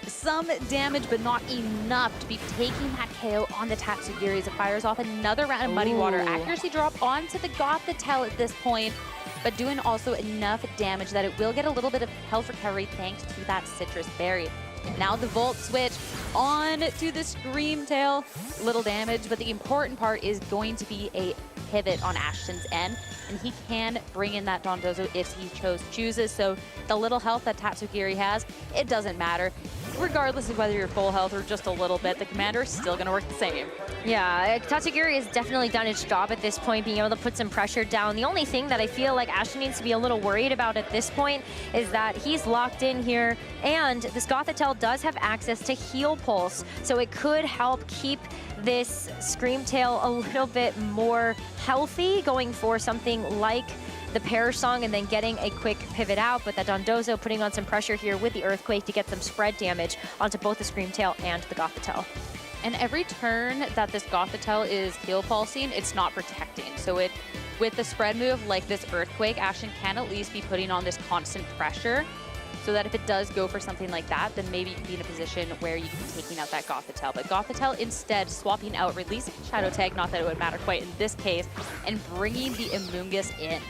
Some damage, but not enough to be taking that KO on the Tatsugiri as it fires off another round of Muddy Water. Accuracy drop onto the Gothitelle at this point, but doing also enough damage that it will get a little bit of health recovery thanks to that Citrus Berry. Now the Volt Switch on to the Screamtail. Little damage, but the important part is going to be a pivot on Ashton's end, and he can bring in that Dondozo if he chooses. So the little health that Tatsugiri has, it doesn't matter. Regardless of whether you're full health or just a little bit, the commander is still going to work the same. Yeah, Tatsugiri has definitely done its job at this point, being able to put some pressure down. The only thing that I feel like Ashton needs to be a little worried about at this point is that he's locked in here, and this Gothitelle does have access to Heal Pulse, so it could help keep this Screamtail a little bit more healthy, going for something like the Parasong and then getting a quick pivot out, but that Dondozo putting on some pressure here with the Earthquake to get some spread damage onto both the Screamtail and the Gothitelle. And every turn that this Gothitelle is heal pulsing, it's not protecting. So it, with the spread move like this Earthquake, Ashton can at least be putting on this constant pressure so that if it does go for something like that, then maybe you can be in a position where you can be taking out that Gothitelle. But Gothitelle instead swapping out, releasing Shadow Tag, not that it would matter quite in this case, and bringing the Amoonguss in.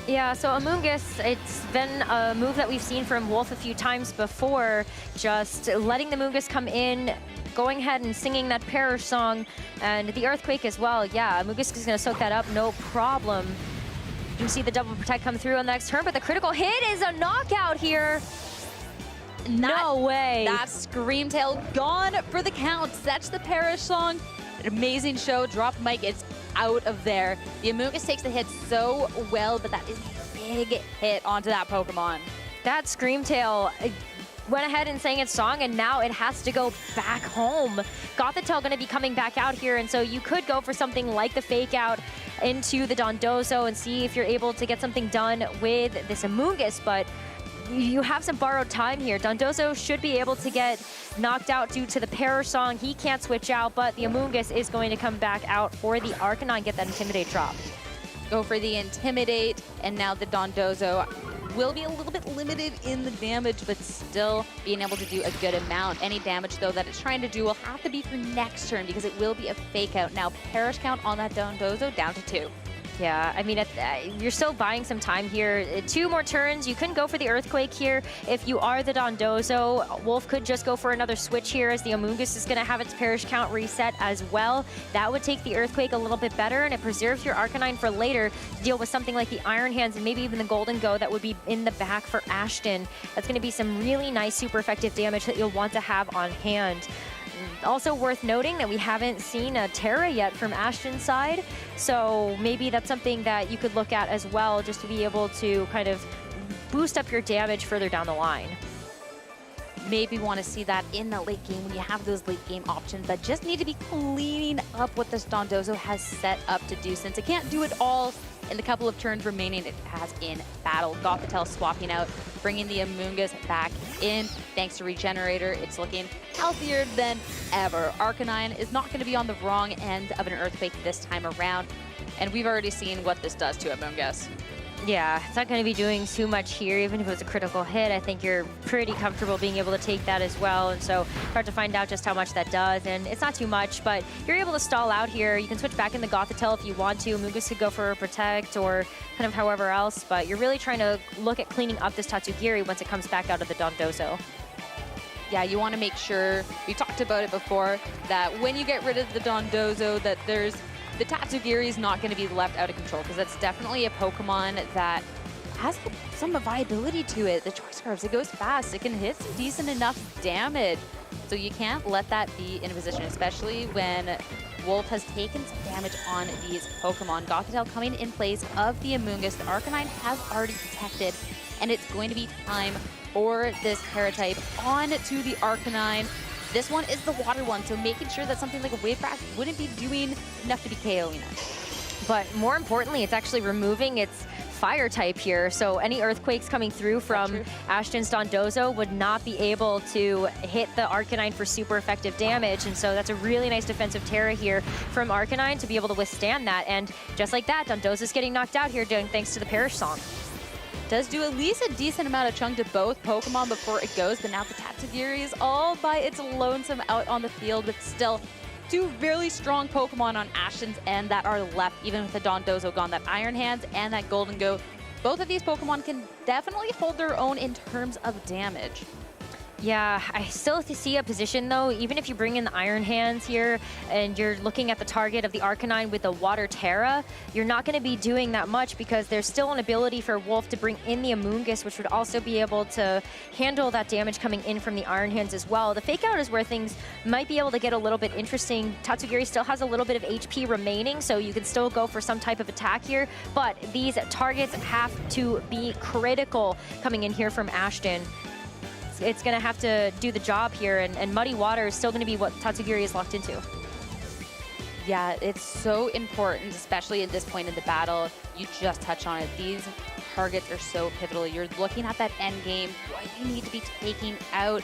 Yeah, so Amoonguss, it's been a move that we've seen from Wolfe a few times before, just letting the Amoonguss come in, going ahead and singing that Parasong, and the Earthquake as well. Yeah, Amoonguss is going to soak that up, no problem. You can see the double protect come through on the next turn, but the critical hit is a knockout here. No way. That Screamtail gone for the count. Sets the Parasong. An amazing show. Drop mic. It's out of there. The Amoonguss takes the hit so well, but that is a big hit onto that Pokemon. That Screamtail went ahead and sang its song, and now it has to go back home. Gothitelle going to be coming back out here, and so you could go for something like the Fake Out into the Dondozo and see if you're able to get something done with this Amoonguss, but you have some borrowed time here. Dondozo should be able to get knocked out due to the Perish Song. He can't switch out, but the Amoonguss is going to come back out for the Arcanine, get that Intimidate drop. Go for the Intimidate, and now the Dondozo will be a little bit limited in the damage, but still being able to do a good amount. Any damage, though, that it's trying to do will have to be for next turn because it will be a Fake Out. Now, Perish count on that Dondozo down to 2. Yeah, I mean, you're still buying some time here. 2 more turns. You couldn't go for the Earthquake here. If you are the Dondozo, Wolfe could just go for another switch here as the Amoonguss is going to have its Perish count reset as well. That would take the Earthquake a little bit better, and it preserves your Arcanine for later to deal with something like the Iron Hands and maybe even the Golden Go that would be in the back for Ashton. That's going to be some really nice, super effective damage that you'll want to have on hand. Also worth noting that we haven't seen a Terra yet from Ashton's side, so maybe that's something that you could look at as well, just to be able to kind of boost up your damage further down the line. Maybe want to see that in the late game when you have those late game options that just need to be cleaning up what this Dondozo has set up to do, since it can't do it all in the couple of turns remaining it has in battle. Gothitelle swapping out, bringing the Amoonguss back in. Thanks to Regenerator, it's looking healthier than ever. Arcanine is not going to be on the wrong end of an Earthquake this time around, and we've already seen what this does to Amoonguss. Yeah, it's not going to be doing too much here. Even if it was a critical hit, I think you're pretty comfortable being able to take that as well. And so hard to find out just how much that does. And it's not too much, but you're able to stall out here. You can switch back in the Gothitelle if you want to. Amoonguss could go for a Protect or kind of however else. But you're really trying to look at cleaning up this Tatsugiri once it comes back out of the Dondozo. Yeah, you want to make sure, we talked about it before, that when you get rid of the Dondozo, that the Tatsugiri is not going to be left out of control, because that's definitely a Pokemon that has some viability to it. The Choice Scarves, it goes fast. It can hit some decent enough damage. So you can't let that be in a position, especially when Wolfe has taken some damage on these Pokemon. Gothitelle coming in place of the Amoonguss. The Arcanine has already protected, and it's going to be time for this Paratype on to the Arcanine. This one is the water one, so making sure that something like a Wave Crash wouldn't be doing enough to be KOing it. But more importantly, it's actually removing its Fire type here, so any Earthquakes coming through from Ashton's Dondozo would not be able to hit the Arcanine for super effective damage, and so that's a really nice defensive Terra here from Arcanine to be able to withstand that. And just like that, Dondozo's getting knocked out here thanks to the Perish Song. Does do at least a decent amount of chunk to both Pokemon before it goes, but now the Tatsugiri is all by its lonesome out on the field, with still 2 really strong Pokemon on Ashton's end that are left, even with the Dondozo gone. That Iron Hands and that Golden Goat. Both of these Pokemon can definitely hold their own in terms of damage. Yeah, I still see a position though, even if you bring in the Iron Hands here and you're looking at the target of the Arcanine with the Water Terra, you're not going to be doing that much because there's still an ability for Wolfe to bring in the Amoonguss, which would also be able to handle that damage coming in from the Iron Hands as well. The Fake Out is where things might be able to get a little bit interesting. Tatsugiri still has a little bit of HP remaining, so you can still go for some type of attack here, but these targets have to be critical coming in here from Ashton. It's going to have to do the job here, and Muddy Water is still going to be what Tatsugiri is locked into. Yeah, it's so important, especially at this point in the battle. You just touched on it. These targets are so pivotal. You're looking at that end game, what you need to be taking out,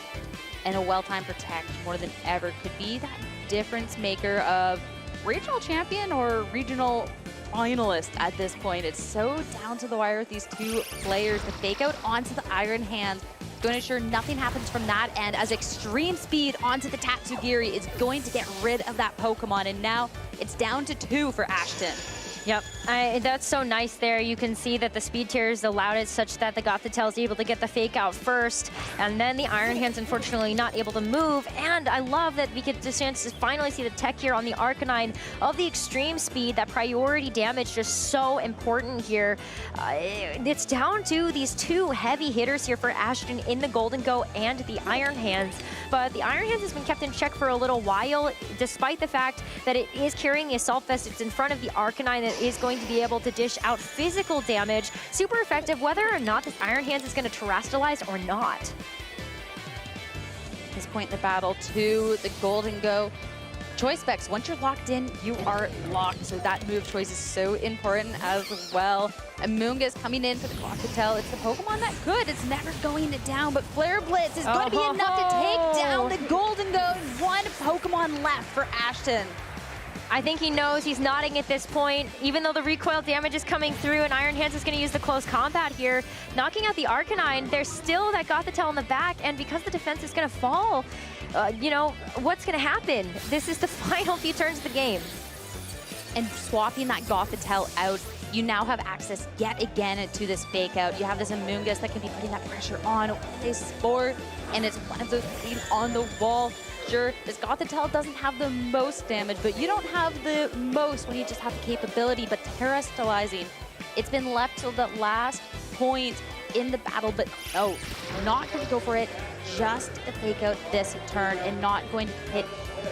and a well-timed Protect more than ever could be that difference maker of regional champion or regional finalist at this point. It's so down to the wire with these 2 players. The Fake Out onto the Iron Hands, going to ensure nothing happens from that end, as Extreme Speed onto the Tatsugiri is going to get rid of that Pokemon, and now it's down to 2 for Ashton. Yep, that's so nice there. You can see that the Speed Tears allowed it such that the Gothitelle is able to get the Fake Out first, and then the Iron Hands unfortunately not able to move. And I love that we get the chance to finally see the tech here on the Arcanine of the Extreme Speed. That priority damage just so important here. It's down to these 2 heavy hitters here for Ashton in the Golden Go and the Iron Hands. but the Iron Hands has been kept in check for a little while, despite the fact that it is carrying the Assault Vest. It's in front of the Arcanine that is going to be able to dish out physical damage. Super effective, whether or not this Iron Hands is going to terastallize or not. At this point in the battle, to the Golden Go. Choice specs, once you're locked in, you are locked. So that move choice is so important as well. Amoonguss coming in for the Crocodile. It's the Pokemon that could. It's never going down, but Flare Blitz is going to be enough to take down the Golden Go. One Pokemon left for Ashton. I think he knows. He's nodding at this point. Even though the recoil damage is coming through and Iron Hands is going to use the close combat here, knocking out the Arcanine, there's still that Gothitelle in the back, and because the defense is going to fall, you know, what's going to happen? This is the final few turns of the game. And swapping that Gothitelle out, you now have access yet again to this fake out. You have this Amoonguss that can be putting that pressure on a Spore, and it's one of those being on the wall. Sure, this Gothitelle doesn't have the most damage, but you don't have the most when you just have the capability. But terastallizing, it's been left till the last point in the battle, but no, not going to go for it. Just to fake out this turn and not going to hit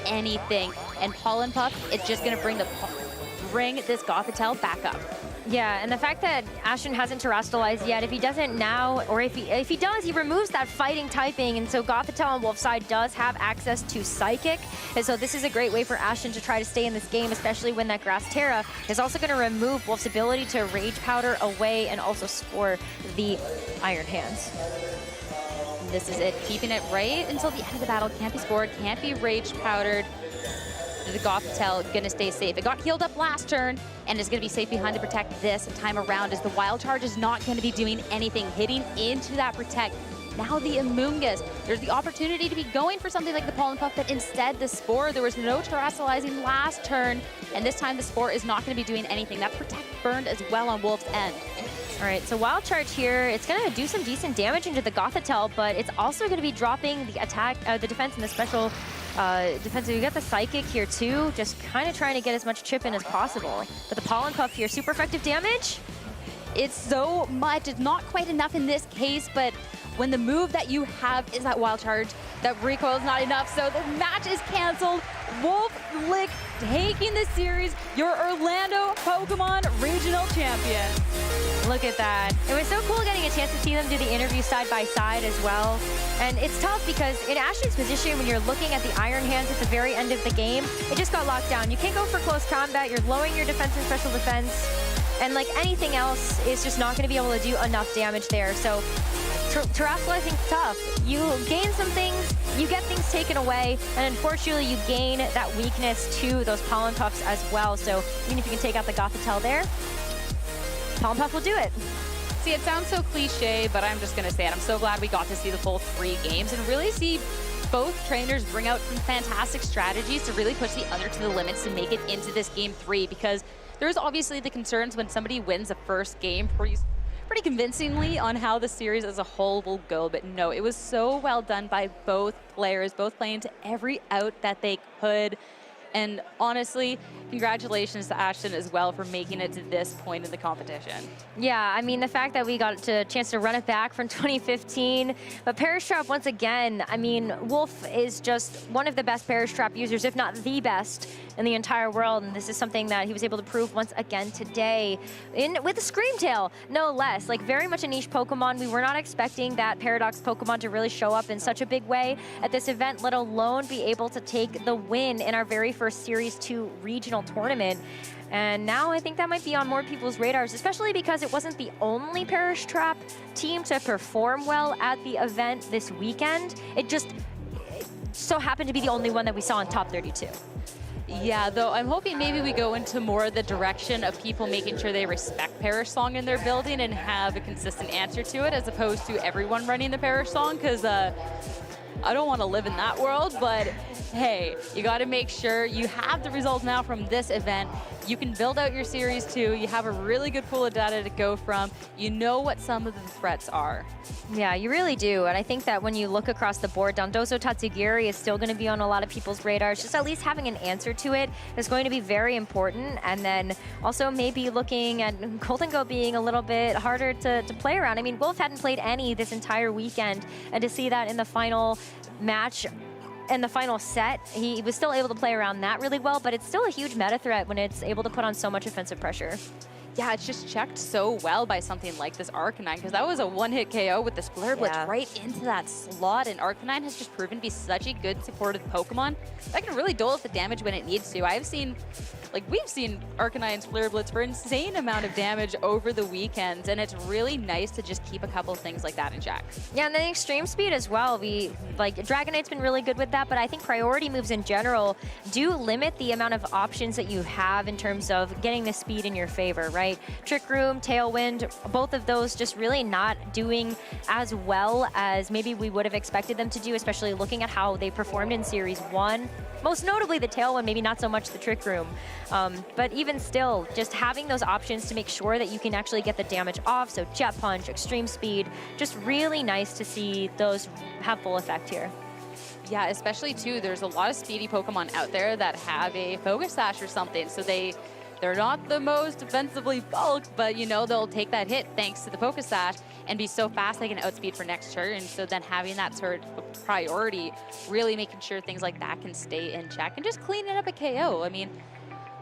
anything. And Pollen Puff, it's just going to bring this Gothitelle back up. Yeah, and the fact that Ashton hasn't terastallized yet, if he doesn't now, or if he does, he removes that fighting typing, and so Gothitelle on Wolf's side does have access to Psychic, and so this is a great way for Ashton to try to stay in this game, especially when that Grass Terra is also going to remove Wolf's ability to Rage Powder away and also Spore the Iron Hands. This is it, keeping it right until the end of the battle. Can't be Spored, can't be Rage Powdered. The Gothitelle gonna stay safe. It got healed up last turn and is gonna be safe behind to protect this time around, as the Wild Charge is not gonna be doing anything, hitting into that Protect. Now the Amoonguss, there's the opportunity to be going for something like the Pollen Puff, but instead the Spore, there was no terastallizing last turn, and this time the Spore is not gonna be doing anything. That Protect burned as well on Wolf's end. All right, so Wild Charge here, it's going to do some decent damage into the Gothitelle, but it's also going to be dropping the attack, the defense and the special defense. We got the Psychic here too, just kind of trying to get as much chip in as possible. But the Pollen Puff here, super effective damage. It's so much, it's not quite enough in this case, but when the move that you have is that Wild Charge, that recoil is not enough, so the match is canceled. Wolfe Glick taking the series, your Orlando Pokemon Regional Champion. Look at that. It was so cool getting a chance to see them do the interview side by side as well. And it's tough because in Ashton's position, when you're looking at the Iron Hands at the very end of the game, it just got locked down. You can't go for close combat. You're lowering your defense and special defense. And like anything else, is just not going to be able to do enough damage there. So terastallizing's tough. You gain some things, you get things taken away, and unfortunately you gain that weakness to those Pollen Puffs as well. So even if you can take out the Gothitelle there, Pollen Puff will do it. See, it sounds so cliche, but I'm just going to say it. I'm so glad we got to see the full 3 games and really see both trainers bring out some fantastic strategies to really push the other to the limits to make it into this game 3, because there's obviously the concerns when somebody wins the first game pretty convincingly on how the series as a whole will go. But no, it was so well done by both players, both playing to every out that they could. And honestly, congratulations to Ashton as well for making it to this point in the competition. Yeah, I mean, the fact that we got a chance to run it back from 2015, but Perish Trap, once again, I mean, Wolfe is just one of the best Perish Trap users, if not the best in the entire world, and this is something that he was able to prove once again today with a Screamtail, no less. Like, very much a niche Pokemon. We were not expecting that Paradox Pokemon to really show up in such a big way at this event, let alone be able to take the win in our very first Series 2 regional tournament. And now I think that might be on more people's radars, especially because it wasn't the only Perish Trap team to perform well at the event this weekend. It just so happened to be the only one that we saw in top 32. Yeah, though I'm hoping maybe we go into more the direction of people making sure they respect Perish Song in their building and have a consistent answer to it, as opposed to everyone running the Perish Song, because I don't want to live in that world, but hey, you got to make sure you have the results now from this event. You can build out your Series 2. You have a really good pool of data to go from. You know what some of the threats are. Yeah, you really do. And I think that when you look across the board, Dondozo Tatsugiri is still going to be on a lot of people's radars. Just at least having an answer to it is going to be very important. And then also maybe looking at Golden Go being a little bit harder to play around. I mean, Wolfe hadn't played any this entire weekend, and to see that in the final match in the final set, he was still able to play around that really well, but it's still a huge meta threat when it's able to put on so much offensive pressure. Yeah, it's just checked so well by something like this Arcanine, because that was a one-hit KO with the Splitter Blitz right into that slot, and Arcanine has just proven to be such a good supportive Pokemon that can really dole out the damage when it needs to. We've seen Arcanine's Splitter Blitz for an insane amount of damage over the weekends, and it's really nice to just keep a couple of things like that in check. Yeah, and then extreme speed as well. Dragonite's been really good with that, but I think priority moves in general do limit the amount of options that you have in terms of getting the speed in your favor, right? Trick Room, Tailwind, both of those just really not doing as well as maybe we would have expected them to do, especially looking at how they performed in Series 1. Most notably the Tailwind, maybe not so much the Trick Room. But even still, just having those options to make sure that you can actually get the damage off, so Jet Punch, Extreme Speed, just really nice to see those have full effect here. Yeah, especially too, there's a lot of speedy Pokemon out there that have a Focus Sash or something, so they're not the most defensively bulked, but you know, they'll take that hit thanks to the Focus Sash and be so fast they can outspeed for next turn. So then having that sort of priority, really making sure things like that can stay in check and just cleaning up a KO. I mean,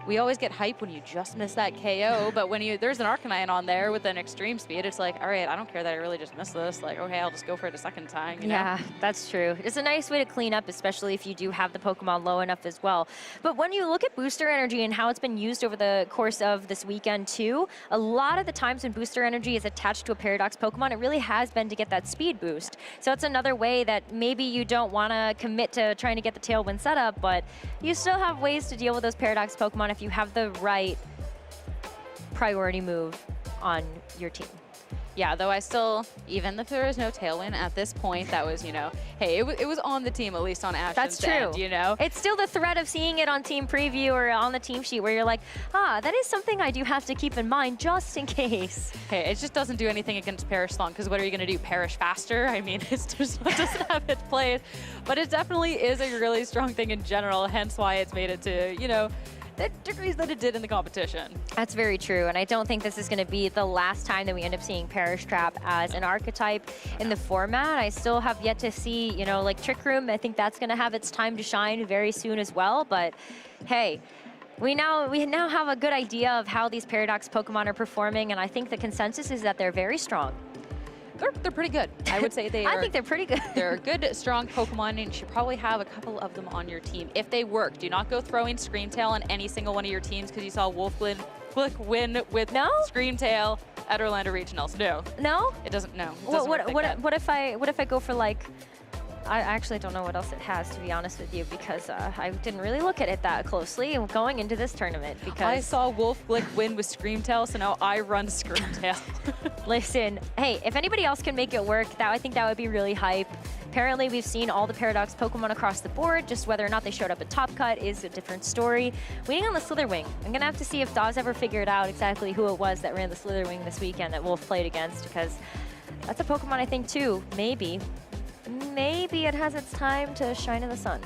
we always get hype when you just miss that KO, but when there's an Arcanine on there with an extreme speed, it's like, all right, I don't care that I really just missed this. Like, okay, I'll just go for it a second time, you know? Yeah, that's true. It's a nice way to clean up, especially if you do have the Pokemon low enough as well. But when you look at Booster Energy and how it's been used over the course of this weekend too, a lot of the times when Booster Energy is attached to a Paradox Pokemon, it really has been to get that speed boost. So it's another way that maybe you don't want to commit to trying to get the Tailwind setup, but you still have ways to deal with those Paradox Pokemon if you have the right priority move on your team. Yeah, though I still, even if there was no Tailwind at this point, that was, you know, hey, it was on the team, at least on Ashton's That's true. end, you know? It's still the threat of seeing it on team preview or on the team sheet where you're like, that is something I do have to keep in mind just in case. Hey, it just doesn't do anything against Perish long, because what are you going to do, perish faster? I mean, it just doesn't have its place. But it definitely is a really strong thing in general, hence why it's made it to, you know, the degrees that it did in the competition. That's very true, and I don't think this is going to be the last time that we end up seeing Perish Trap as an archetype in the format. I still have yet to see, you know, like Trick Room, I think that's going to have its time to shine very soon as well, but hey, we now have a good idea of how these Paradox Pokemon are performing, and I think the consensus is that they're very strong. They're pretty good. I would say they are. I think they're pretty good. They're a good, strong Pokemon, and you should probably have a couple of them on your team if they work. Do not go throwing Screamtail on any single one of your teams because you saw Wolfe Glick win with Screamtail at Orlando Regionals. No. No? It doesn't. No. It What, doesn't work what if I go for like? I actually don't know what else it has, to be honest with you, because I didn't really look at it that closely going into this tournament. Because I saw Wolfe Glick win with Screamtail, so now I run Screamtail. Listen, hey, if anybody else can make it work, I think that would be really hype. Apparently, we've seen all the Paradox Pokemon across the board. Just whether or not they showed up at Top Cut is a different story. Waiting on the Slitherwing. I'm going to have to see if Dawes ever figured out exactly who it was that ran the Slitherwing this weekend that Wolfe played against, because that's a Pokemon I think, too, maybe it has its time to shine in the sun.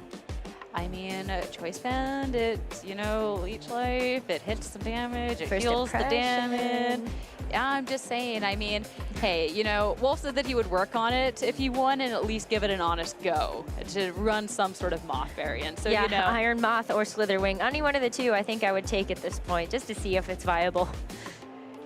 I mean, Choice Band, it's, you know, Leech Life, it hits some damage, it First heals the impression. damage. Yeah, I'm just saying, I mean, hey, you know, Wolfe said that he would work on it if he won and at least give it an honest go to run some sort of Moth variant. So, yeah, you know. Iron Moth or Slitherwing. Any one of the two, I think I would take at this point, just to see if it's viable.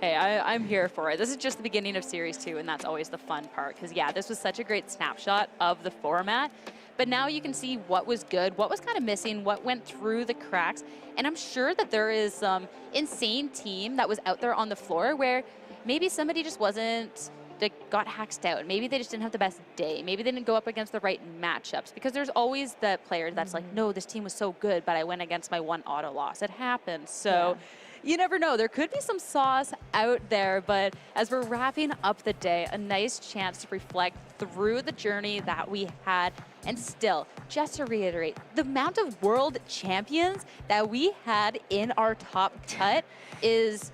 Hey, I'm here for it. This is just the beginning of Series 2, and that's always the fun part. Because, yeah, this was such a great snapshot of the format. But now you can see what was good, what was kind of missing, what went through the cracks. And I'm sure that there is some insane team that was out there on the floor where maybe somebody just wasn't, that got hacked out. Maybe they just didn't have the best day. Maybe they didn't go up against the right matchups. Because there's always the player that's like, no, this team was so good, but I went against my one auto loss. It happens. So. Yeah. You never know. There could be some sauce out there, but as we're wrapping up the day, a nice chance to reflect through the journey that we had. And still, just to reiterate, the amount of world champions that we had in our top cut is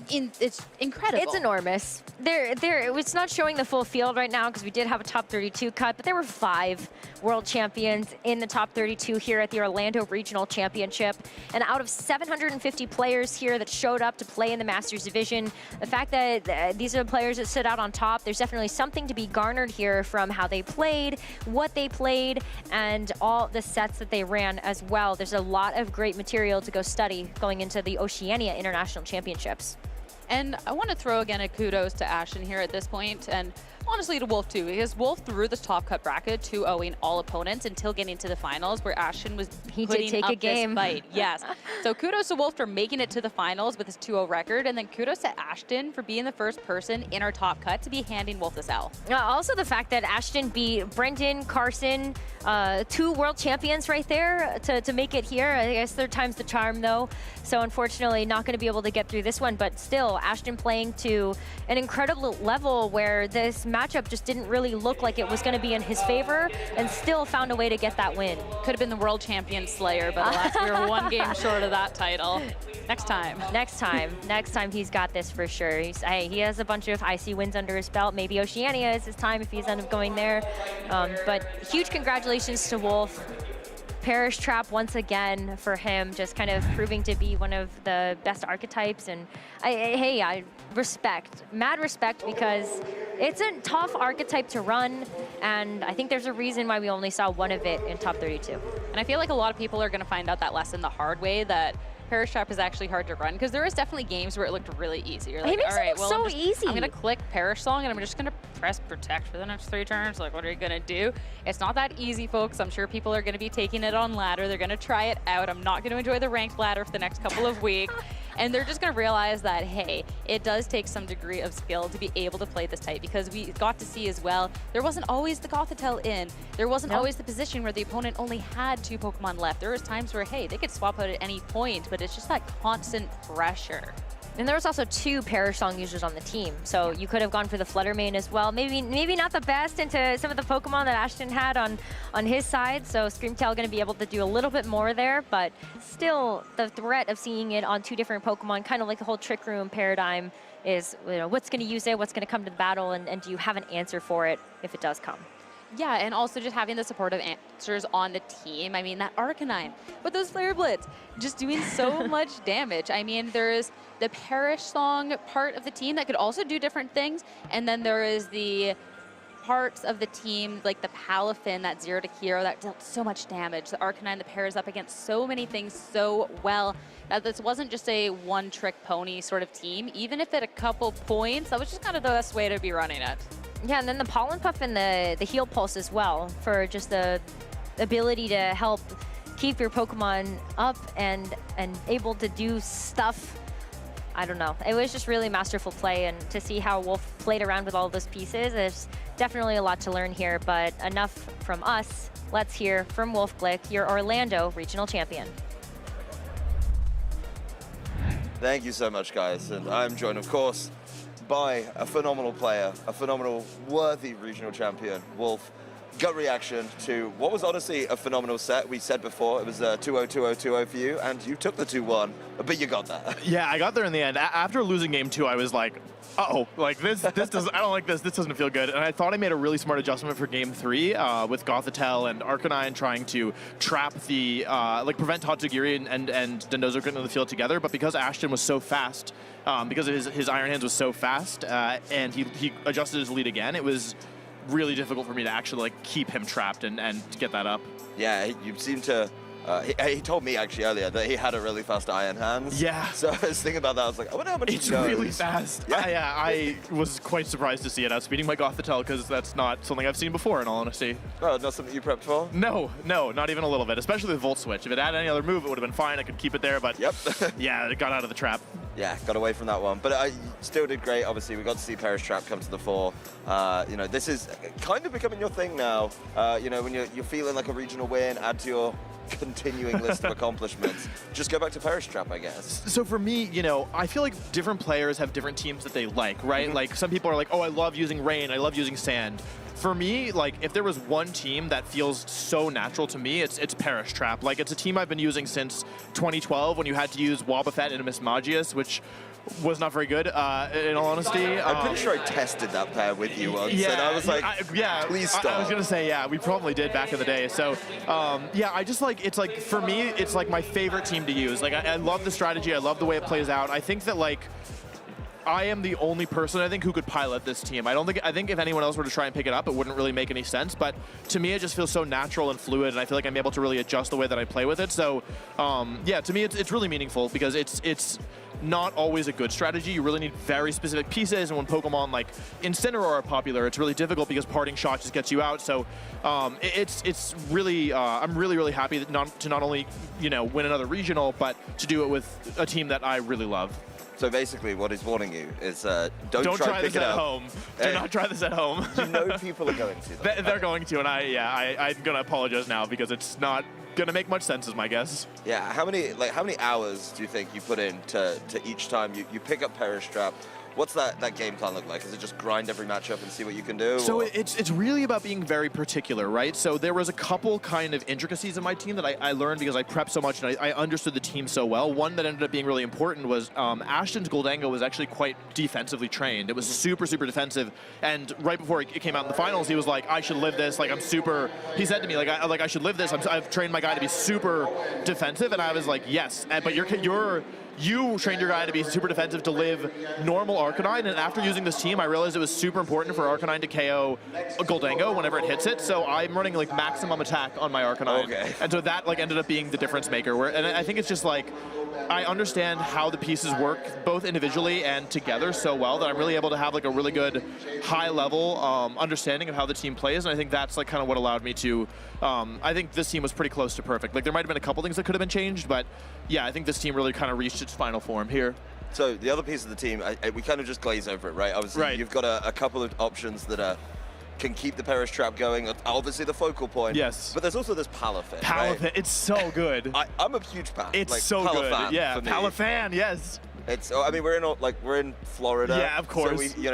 it's incredible. It's enormous. It's not showing the full field right now because we did have a top 32 cut, but there were 5 world champions in the top 32 here at the Orlando Regional Championship. And out of 750 players here that showed up to play in the Masters division, the fact that these are the players that sit out on top, there's definitely something to be garnered here from how they played, what they played, and all the sets that they ran as well. There's a lot of great material to go study going into the Oceania International Championships. And I want to throw again a kudos to Ashton here at this point, and honestly to Wolfe too, because Wolfe threw this top cut bracket 2-0ing all opponents until getting to the finals, where Ashton was putting up this fight. Yes. So kudos to Wolfe for making it to the finals with his 2-0 record, and then kudos to Ashton for being the first person in our top cut to be handing Wolfe this L. Also the fact that Ashton beat Brendan, Carson, 2 world champions right there to make it here. I guess 3rd time's the charm though. So unfortunately not going to be able to get through this one, but still Ashton playing to an incredible level where this matchup just didn't really look like it was going to be in his favor, and still found a way to get that win. Could have been the world champion slayer, but alas, we were 1 game short of that title. Next time. Next time he's got this for sure. Hey, he has a bunch of IC wins under his belt. Maybe Oceania is his time if he's end up going there. But huge congratulations to Wolfe. Perish Trap once again for him, just kind of proving to be one of the best archetypes. And I respect, mad respect, because it's a tough archetype to run, and I think there's a reason why we only saw 1 of it in top 32. And I feel like a lot of people are going to find out that lesson the hard way, that Perish Trap is actually hard to run, because there is definitely games where it looked really easy. You're like, all right, well, so easy. I'm going to click Perish Song, and I'm just going to press Protect for the next 3 turns. Like, what are you going to do? It's not that easy, folks. I'm sure people are going to be taking it on ladder. They're going to try it out. I'm not going to enjoy the ranked ladder for the next couple of weeks. And they're just going to realize that, hey, it does take some degree of skill to be able to play this type, because we got to see as well, there wasn't always the Gothitelle in. There wasn't always the position where the opponent only had 2 Pokemon left. There was times where, hey, they could swap out at any point, but it's just that constant pressure. And there was also 2 Perish Song users on the team, so you could have gone for the Flutter Mane as well. Maybe not the best into some of the Pokemon that Ashton had on his side, so Screamtail going to be able to do a little bit more there, but still the threat of seeing it on 2 different Pokemon, kind of like the whole Trick Room paradigm, is, you know, what's going to use it, what's going to come to the battle, and do you have an answer for it if it does come? Yeah, and also just having the supportive answers on the team. I mean, that Arcanine with those Flare Blitz just doing so much damage. I mean, there is the Perish Song part of the team that could also do different things, and then there is the parts of the team, like the Palafin, that 0 to Hero, that dealt so much damage. The Arcanine, the pairs up against so many things so well. That this wasn't just a one-trick pony sort of team. Even if at a couple points, that was just kind of the best way to be running it. Yeah, and then the Pollen Puff and the Heal Pulse as well, for just the ability to help keep your Pokemon up and able to do stuff. I don't know. It was just really masterful play, and to see how Wolfe played around with all of those pieces, there's definitely a lot to learn here, but enough from us. Let's hear from Wolfe Glick, your Orlando Regional Champion. Thank you so much, guys, and I'm joined, of course, by a phenomenal player, a phenomenal, worthy regional champion, Wolfe. Gut reaction to what was honestly a phenomenal set. We said before it was 2-0, 2-0, 2-0 for you, and you took the 2-1, but you got there. Yeah, I got there in the end. After losing game 2, I was like, uh-oh, like this does I don't like this doesn't feel good. And I thought I made a really smart adjustment for game 3 with Gothitelle and Arcanine trying to trap the, like prevent Tatsugiri and Dondozo getting to the field together. But because Ashton was so fast, because his Iron Hands was so fast, and he adjusted his lead again, it was really difficult for me to actually like keep him trapped and get that up. Yeah, you seem to. He told me actually earlier that he had a really fast Iron Hands. Yeah. So I was thinking about that. I was like, I wonder how much he knows. It's really fast. Yeah, I was quite surprised to see it. I was speeding my Gothitelle because that's not something I've seen before, in all honesty. Oh, not something you prepped for? No, not even a little bit. Especially the Volt Switch. If it had any other move, it would have been fine. I could keep it there, but yep. Yeah, it got out of the trap. Yeah, got away from that one. But I still did great. Obviously, we got to see Perish Trap come to the fore. You know, this is kind of becoming your thing now. You know, when you're feeling like a regional win, add to your continuing list of accomplishments. Just go back to Perish Trap, I guess. So for me, you know, I feel like different players have different teams that they like, right? Mm-hmm. Like some people are like, oh, I love using rain, I love using sand. For me, like if there was one team that feels so natural to me, it's Perish Trap. Like it's a team I've been using since 2012 when you had to use Wobbuffet and Mismagius, which was not very good, in all honesty. I'm pretty sure I tested that pair with you once, and I was like, please stop. I was going to say, yeah, we probably did back in the day. So, yeah, I just like, it's like, for me, it's like my favorite team to use. Like, I love the strategy. I love the way it plays out. I think that, like, I am the only person, I think, who could pilot this team. I think if anyone else were to try and pick it up, it wouldn't really make any sense. But to me, it just feels so natural and fluid, and I feel like I'm able to really adjust the way that I play with it. So, yeah, to me, it's really meaningful because it's not always a good strategy. You really need very specific pieces, and when Pokemon like Incineroar are popular, it's really difficult because parting shot just gets you out. So, it's really I'm really happy that not only win another regional, but to do it with a team that I really love. So basically, what he's warning you is don't try this pick it at up. home. Do not try this at home. You know people are going to. They're going to, and I'm gonna apologize now because it's not gonna make much sense, is my guess. Yeah. How many hours do you think you put in to each time you pick up Perish Trap? What's that game plan look like? Is it just grind every matchup and see what you can do? So it's really about being very particular, right? So there was a couple kind of intricacies in my team that I learned because I prepped so much and I understood the team so well. One that ended up being really important was Ashton's Goldango was actually quite defensively trained. It was super defensive, and right before it came out in the finals, he was like, I should live this. Like, I'm super, he said to me, I should live this. I've trained my guy to be super defensive, and I was like, yes, but you trained your guy to be super defensive to live normal Arcanine, and after using this team, I realized it was super important for Arcanine to KO a Goldango whenever it hits it, so I'm running like maximum attack on my Arcanine. Okay. And so that like ended up being the difference maker. And I think it's just like, I understand how the pieces work both individually and together so well that I'm really able to have like a really good high level understanding of how the team plays, and I think that's like kind of what allowed me to, I think this team was pretty close to perfect. Like there might have been a couple things that could have been changed, but yeah, I think this team really kind of reached its final form here. So the other piece of the team, we kind of just glaze over it, right? Obviously, you've got a couple of options that can keep the Perish Trap going. Obviously, the focal point. Yes. But there's also this Palafin. Palafin, right? it's so good. I'm a huge fan. It's like, so Palafan good. Yeah, for me. Palafan, yes. It's. I mean, we're in Florida. Yeah, of course. So we,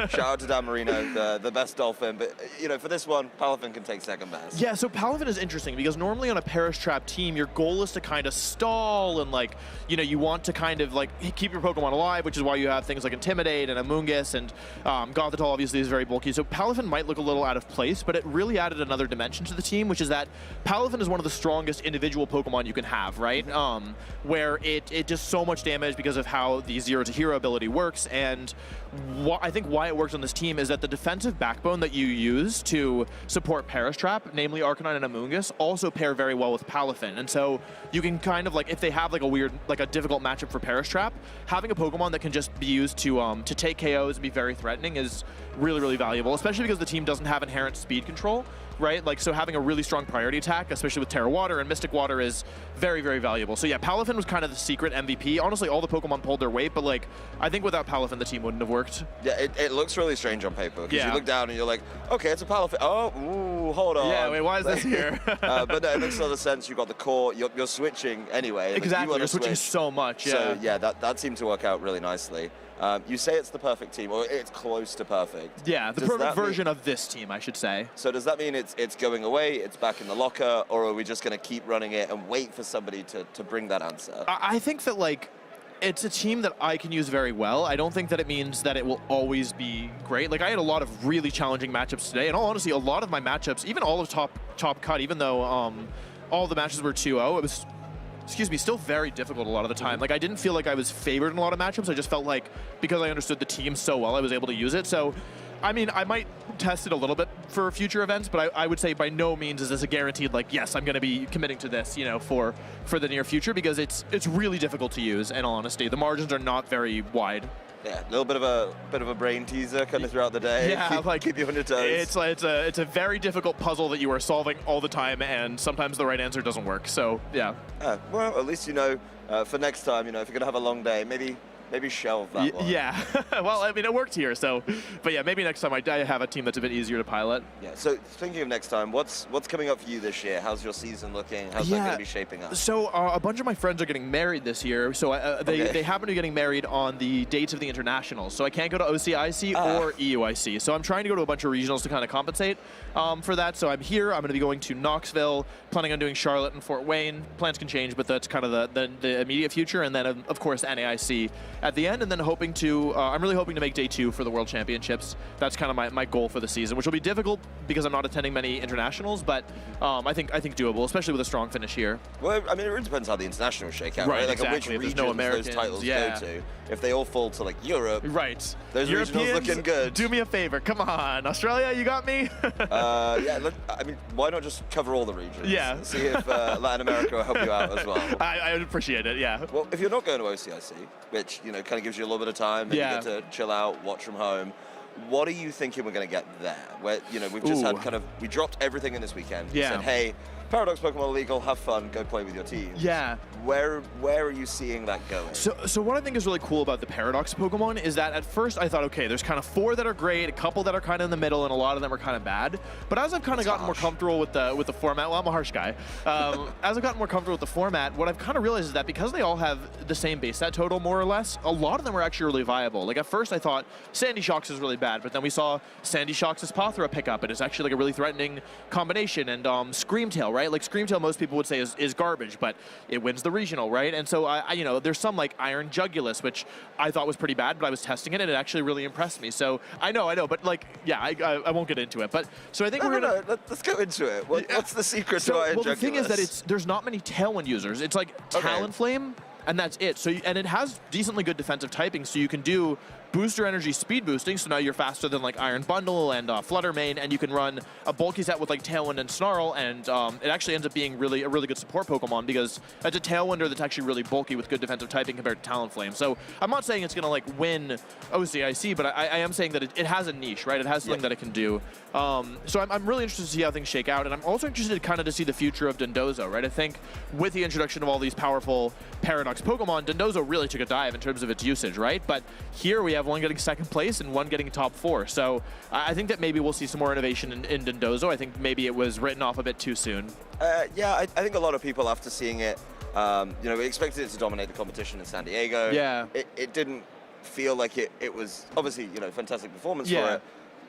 shout out to Dan Marino, the best dolphin. But for this one, Palafin can take second best. Yeah, so Palafin is interesting because normally on a Perish Trap team, your goal is to kind of stall and like, you want to kind of like keep your Pokemon alive, which is why you have things like Intimidate and Amoonguss, and Gothitelle obviously is very bulky. So Palafin might look a little out of place, but it really added another dimension to the team, which is that Palafin is one of the strongest individual Pokemon you can have, right? Where it does so much damage because of how the Zero to Hero ability works, and I think why it works on this team is that the defensive backbone that you use to support Perish Trap, namely Arcanine and Amoonguss, also pair very well with Palafin. And so you can kind of like, if they have like a difficult matchup for Perish Trap, having a Pokemon that can just be used to take KOs and be very threatening is really valuable, especially because the team doesn't have inherent speed control, right? Like, so having a really strong priority attack, especially with Terra Water and Mystic Water, is very valuable. So yeah, Palafin was kind of the secret MVP. Honestly, all the Pokemon pulled their weight, but like, I think without Palafin, the team wouldn't have worked. Yeah, it looks really strange on paper because you look down and you're like, okay, it's a Palafin. Oh, ooh, hold on. Yeah, wait, why is this here? But no, it makes a lot of sense. You've got the core. You're switching anyway. Exactly, you're switching so much. Yeah. So yeah, that seemed to work out really nicely. You say it's the perfect team, or it's close to perfect. Yeah, the perfect version of this team, I should say. So does that mean it's going away, it's back in the locker, or are we just going to keep running it and wait for somebody to bring that answer? I think that, like, it's a team that I can use very well. I don't think that it means that it will always be great. Like, I had a lot of really challenging matchups today, and all honesty, a lot of my matchups, even all of top cut, even though all the matches were 2-0, it was, still very difficult a lot of the time. Like, I didn't feel like I was favored in a lot of matchups. I just felt like, because I understood the team so well, I was able to use it. So, I mean, I might test it a little bit for future events, but I would say by no means is this a guaranteed, like, yes, I'm going to be committing to this, for the near future, because it's really difficult to use, in all honesty. The margins are not very wide. Yeah, a little bit of a brain teaser kind of throughout the day. Yeah, keep you on your toes. It's a very difficult puzzle that you are solving all the time, and sometimes the right answer doesn't work. So yeah. Well, at least for next time, if you're gonna have a long day, maybe shelve that one. Yeah. Well, I mean, it worked here, so. But yeah, maybe next time I have a team that's a bit easier to pilot. Yeah. So thinking of next time, what's coming up for you this year? How's your season looking? How's that going to be shaping up? So a bunch of my friends are getting married this year. So they happen to be getting married on the dates of the internationals. So I can't go to OCIC or EUIC. So I'm trying to go to a bunch of regionals to kind of compensate for that. So I'm here. I'm going to be going to Knoxville, planning on doing Charlotte and Fort Wayne. Plans can change, but that's kind of the immediate future. And then, of course, NAIC at the end, and then hoping to, I'm really hoping to make day 2 for the World Championships. That's kind of my goal for the season, which will be difficult because I'm not attending many internationals, but I think doable, especially with a strong finish here. Well, I mean, it really depends how the internationals shake out, right? Like exactly. which There's no regions those titles go to. If they all fall to like Europe, those regionals looking good. Do me a favor, come on, Australia, you got me. Yeah, look, I mean, why not just cover all the regions? Yeah. See if Latin America will help you out as well. I would appreciate it, yeah. Well, if you're not going to OCIC, which, you know, kind of gives you a little bit of time, and you get to chill out, watch from home, what are you thinking we're going to get there? Where, you know, we've just had we dropped everything in this weekend. We said, hey, Paradox Pokemon Legal, have fun, go play with your team. Yeah. Where are you seeing that going? So what I think is really cool about the Paradox Pokemon is that at first I thought, okay, there's kind of 4 that are great, a couple that are kind of in the middle, and a lot of them are kind of bad. But as I've kind of gotten more comfortable with the format, well, I'm a harsh guy. As I've gotten more comfortable with the format, what I've kind of realized is that because they all have the same base set total, more or less, a lot of them are actually really viable. Like at first I thought Sandy Shocks is really bad, but then we saw Sandy Shocks' Pothra pick up, and it's actually like a really threatening combination. And Screamtail, right? Like Screamtail, most people would say is garbage, but it wins the regional, right? And so I you know, there's some like Iron Jugulus, which I thought was pretty bad, but I was testing it and it actually really impressed me. So I know, but like, yeah, I won't get into it. But so I think let's go into it. What's the secret to Iron Jugulus? Well, the thing is that there's not many Tailwind users. It's like Talonflame, and that's it. So and it has decently good defensive typing, so you can do booster energy speed boosting, so now you're faster than like Iron Bundle and Flutter Mane, and you can run a bulky set with like Tailwind and Snarl, and it actually ends up being a really good support Pokemon because it's a Tailwinder that's actually really bulky with good defensive typing compared to Talonflame. So I'm not saying it's going to like win OCIC, but I am saying that it has a niche, right? It has something that it can do. So I'm really interested to see how things shake out, and I'm also interested kind of to see the future of Dondozo, right? I think with the introduction of all these powerful Paradox Pokemon, Dondozo really took a dive in terms of its usage, right? But here we have one getting second place and one getting top 4. So I think that maybe we'll see some more innovation in Dondozo. I think maybe it was written off a bit too soon. Yeah, I think a lot of people after seeing it, you know, we expected it to dominate the competition in San Diego. Yeah. It didn't feel like it was, obviously, you know, fantastic performance for it,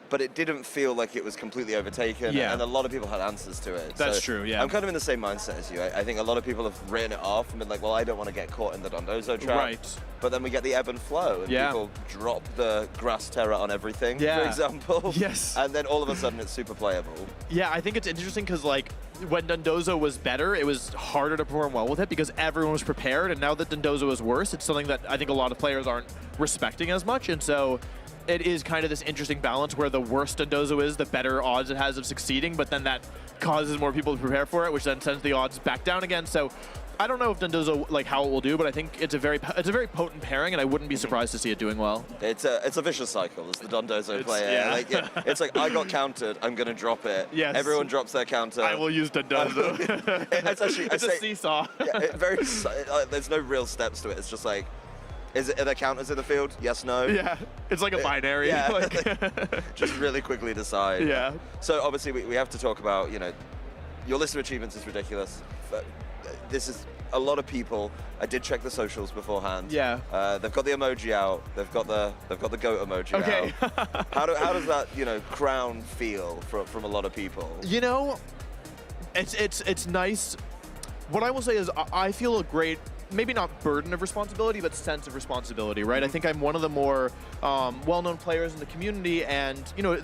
but it didn't feel like it was completely overtaken, and a lot of people had answers to it. That's true, yeah. I'm kind of in the same mindset as you. I think a lot of people have written it off and been like, well, I don't want to get caught in the Dondozo trap. Right. But then we get the ebb and flow, and people drop the Grass Terra on everything, for example. Yes. And then all of a sudden it's super playable. Yeah, I think it's interesting because, like, when Dondozo was better, it was harder to perform well with it because everyone was prepared, and now that Dondozo is worse, it's something that I think a lot of players aren't respecting as much, and so it is kind of this interesting balance where the worse Dondozo is, the better odds it has of succeeding, but then that causes more people to prepare for it, which then sends the odds back down again. So I don't know if Dondozo, like, how it will do, but I think it's a very potent pairing, and I wouldn't be surprised to see it doing well. It's a vicious cycle as the Dondozo player. Like, it's like, I got countered, I'm going to drop it. Yes. Everyone drops their counter. I will use Dondozo. It's actually, it's a seesaw. There's no real steps to it. It's just like, are there counters in the field? Yes, no? Yeah, it's like a binary. Yeah, like just really quickly decide. Yeah. So obviously we have to talk about, you know, your list of achievements is ridiculous. But this is a lot of people. I did check the socials beforehand. Yeah. They've got the emoji out. They've got the goat emoji out. How does that, you know, crown feel from a lot of people? You know, it's nice. What I will say is I feel a great, maybe not burden of responsibility, but sense of responsibility, right? I think I'm one of the more well-known players in the community, and, you know,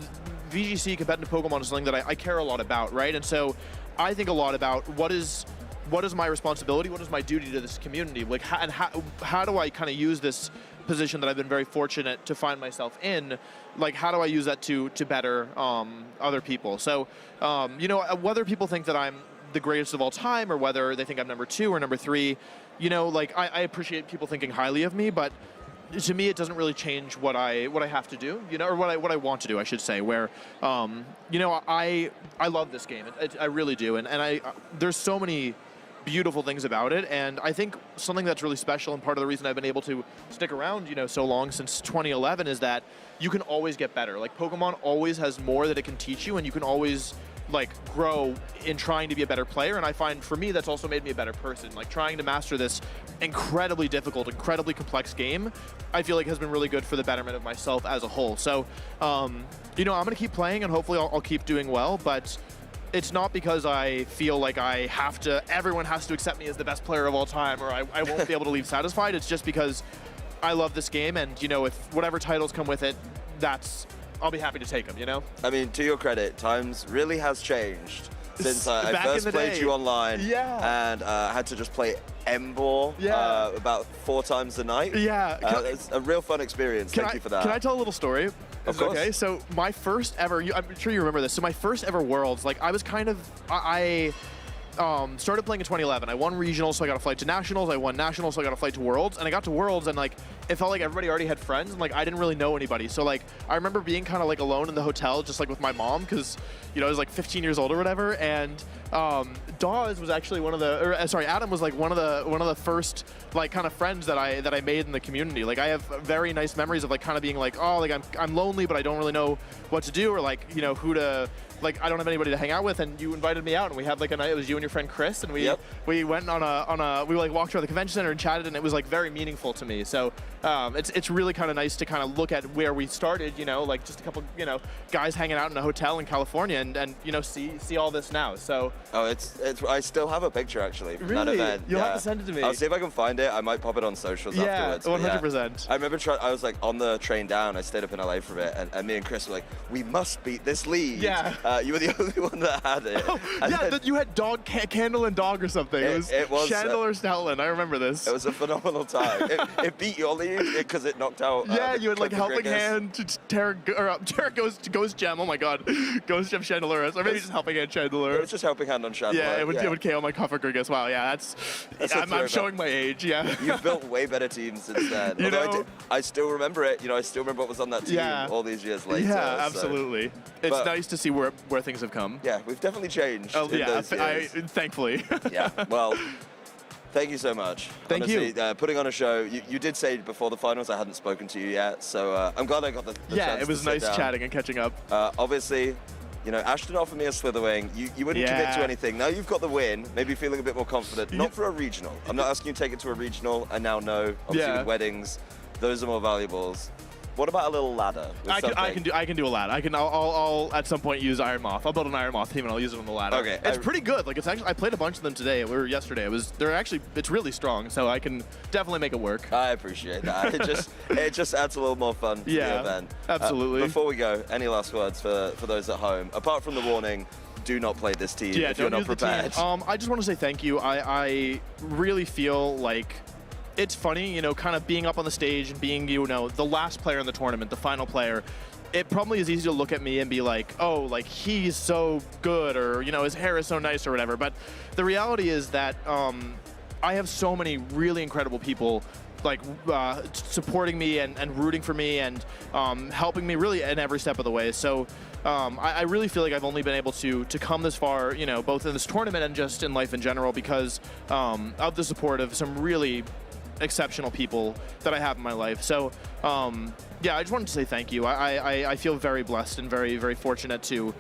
VGC, competitive Pokemon, is something that I care a lot about, right? And so I think a lot about what is my responsibility, what is my duty to this community, like, how do I kind of use this position that I've been very fortunate to find myself in, like, how do I use that to better other people? So, you know, whether people think that I'm the greatest of all time or whether they think I'm number 2 or number 3, you know, like, I appreciate people thinking highly of me, but to me, it doesn't really change what I have to do, you know, or what I want to do, I should say. Where, you know, I love this game, I really do, and there's so many beautiful things about it, and I think something that's really special, and part of the reason I've been able to stick around, you know, so long, since 2011, is that you can always get better. Like, Pokemon always has more that it can teach you, and you can always, like, grow in trying to be a better player. And I find, for me, that's also made me a better person. Like, trying to master this incredibly difficult, incredibly complex game, I feel like has been really good for the betterment of myself as a whole. So, you know, I'm going to keep playing, and hopefully I'll keep doing well, but it's not because I feel like everyone has to accept me as the best player of all time, or I won't be able to leave satisfied. It's just because I love this game, and you know, if whatever titles come with it, I'll be happy to take them. You know. I mean, to your credit, times really has changed since I Back first in the played day. you online. Yeah. And had to just play M-Ball about 4 times a night. Yeah. It's a real fun experience. Thank you for that. Can I tell a little story? Of course. Okay, so my first ever, I'm sure you remember this, so my first ever Worlds, like I was kind of, I started playing in 2011. I won regionals, so I got a flight to nationals. I won nationals, so I got a flight to Worlds. And I got to Worlds, and like it felt like everybody already had friends, and like I didn't really know anybody. So like I remember being kind of like alone in the hotel, just like with my mom, because you know I was like 15 years old or whatever. And Dawes was actually Adam was like one of the first like kind of friends that I made in the community. Like I have very nice memories of like kind of being like, oh, like I'm lonely, but I don't really know what to do, or like you know who to. Like I don't have anybody to hang out with, and you invited me out, and we had like a night. It was you and your friend Chris, and we went we like walked around the convention center and chatted, and it was like very meaningful to me. So it's really kind of nice to kind of look at where we started, you know, like just a couple guys hanging out in a hotel in California, and you know see all this now. So I still have a picture actually from that really? event. You'll have to send it to me. I'll see if I can find it. I might pop it on socials afterwards. 100%. I remember I was like on the train down. I stayed up in LA for a bit, and me and Chris were like, we must beat this lead. Yeah. You were the only one that had it. Oh, yeah, you had Candle and Dog or something. It was Chandler or Stoutland. I remember this. It was a phenomenal time. It beat your lead because it knocked out. Yeah, you had like Clifford helping Griggers. hand to Terra Ghost Gem. Oh my God, Ghost Gem Chandelurus, or maybe just helping hand It was Chandelurus. just helping hand on Chandler. Yeah, it would KO my Clifford Griggers. Wow, yeah, That's a I'm throwback. showing my age. Yeah. You've built way better teams since then. You Although know- I still remember it. You know, I still remember what was on that team all these years later. Yeah, so- absolutely. It's But- nice to see where things have come. Yeah, we've definitely changed. Oh in yeah, those years. thankfully. Yeah. Well, thank you so much. Thank you. Honestly, putting on a show. You did say before the finals I hadn't spoken to you yet, so I'm glad I got the Yeah, chance it was to sit nice down. chatting and catching up. Obviously, you know, Ashton offered me a Slitherwing. You wouldn't commit Yeah. to anything. Now you've got the win, maybe feeling a bit more confident. Not for a regional. I'm not asking you to take it to a regional. I now know, obviously with weddings, those are more valuables. What about a little ladder? With I something? can do a ladder. I'll at some point use Iron Moth. I'll build an Iron Moth team and I'll use it on the ladder. Okay, It's pretty good. Like it's actually I played a bunch of them today. Yesterday. It's really strong. So I can definitely make it work. I appreciate that. It just adds a little more fun to the event. Absolutely. Before we go, any last words for those at home? Apart from the warning, do not play this team if you're don't not use the team. prepared. I just want to say thank you. I really feel like it's funny, you know, kind of being up on the stage and being, you know, the last player in the tournament, the final player. It probably is easy to look at me and be like, oh, like he's so good, or, you know, his hair is so nice or whatever. But the reality is that I have so many really incredible people like supporting me and rooting for me and helping me really in every step of the way. So I really feel like I've only been able to come this far, you know, both in this tournament and just in life in general because of the support of some really exceptional people that I have in my life. So yeah, I just wanted to say thank you. I feel very blessed and very, very fortunate to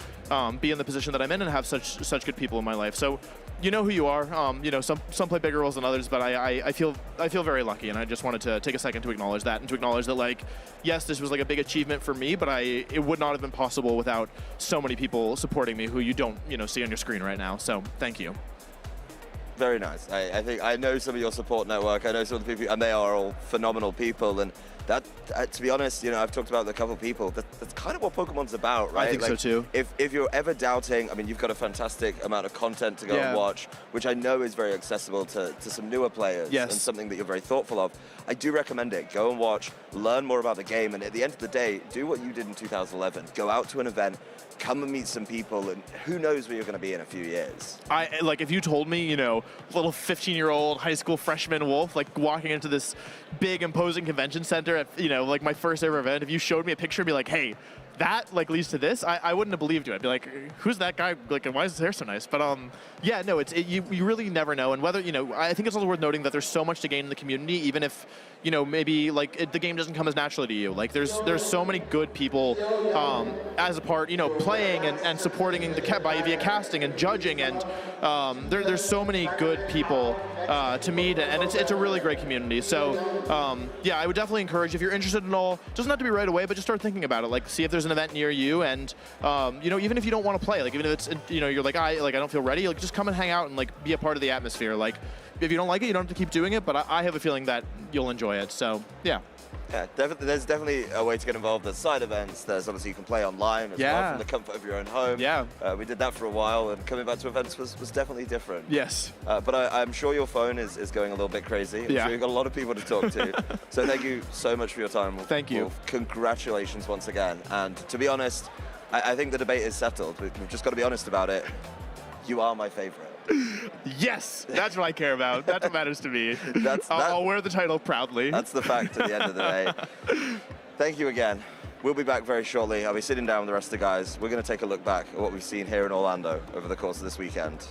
be in the position that I'm in and have such good people in my life. So you know who you are. You know, some play bigger roles than others, but I feel very lucky, and I just wanted to take a second to acknowledge that and to acknowledge that, like, yes, this was like a big achievement for me, but it would not have been possible without so many people supporting me who you don't, you know, see on your screen right now. So thank you. Very nice. I think I know some of your support network. I know some of the people, and they are all phenomenal people. And that, to be honest, you know, I've talked about a couple of people. That's kind of what Pokemon's about, right? I think so too. If you're ever doubting, I mean, you've got a fantastic amount of content to go and watch, which I know is very accessible to some newer players and something that you're very thoughtful of. I do recommend it. Go and watch, learn more about the game, and at the end of the day, do what you did in 2011. Go out to an event, come and meet some people, and who knows where you're going to be in a few years. Like, if you told me, you know, little 15-year-old high school freshman Wolfe, like, walking into this big, imposing convention center at, you know, like, my first ever event, if you showed me a picture and be like, hey, that, like, leads to this, I wouldn't have believed you. I'd be like, who's that guy? Like, why is his hair so nice? But, yeah, no, you really never know. And whether, you know, I think it's also worth noting that there's so much to gain in the community, even if, you know, maybe, like, the game doesn't come as naturally to you. Like, there's so many good people as a part, you know, playing and supporting via casting and judging, and there's so many good people to meet, and it's a really great community. So, yeah, I would definitely encourage, if you're interested in all, doesn't have to be right away, but just start thinking about it. Like, see if there's there's an event near you, and you know, even if you don't want to play, like even if it's, you know, you're like I don't feel ready, like just come and hang out and like be a part of the atmosphere. Like if you don't like it, you don't have to keep doing it, but I have a feeling that you'll enjoy it. So yeah. Yeah, there's definitely a way to get involved. There's side events. There's obviously you can play online as well from the comfort of your own home. Yeah. We did that for a while, and coming back to events was definitely different. Yes. But I'm sure your phone is going a little bit crazy. I'm sure you've got a lot of people to talk to. So thank you so much for your time. Thank you. Wolfe. Congratulations once again. And to be honest, I think the debate is settled. We've just got to be honest about it. You are my favorite. Yes, that's what I care about. That's what matters to me. I'll wear the title proudly. That's the fact at the end of the day. Thank you again. We'll be back very shortly. I'll be sitting down with the rest of the guys. We're going to take a look back at what we've seen here in Orlando over the course of this weekend.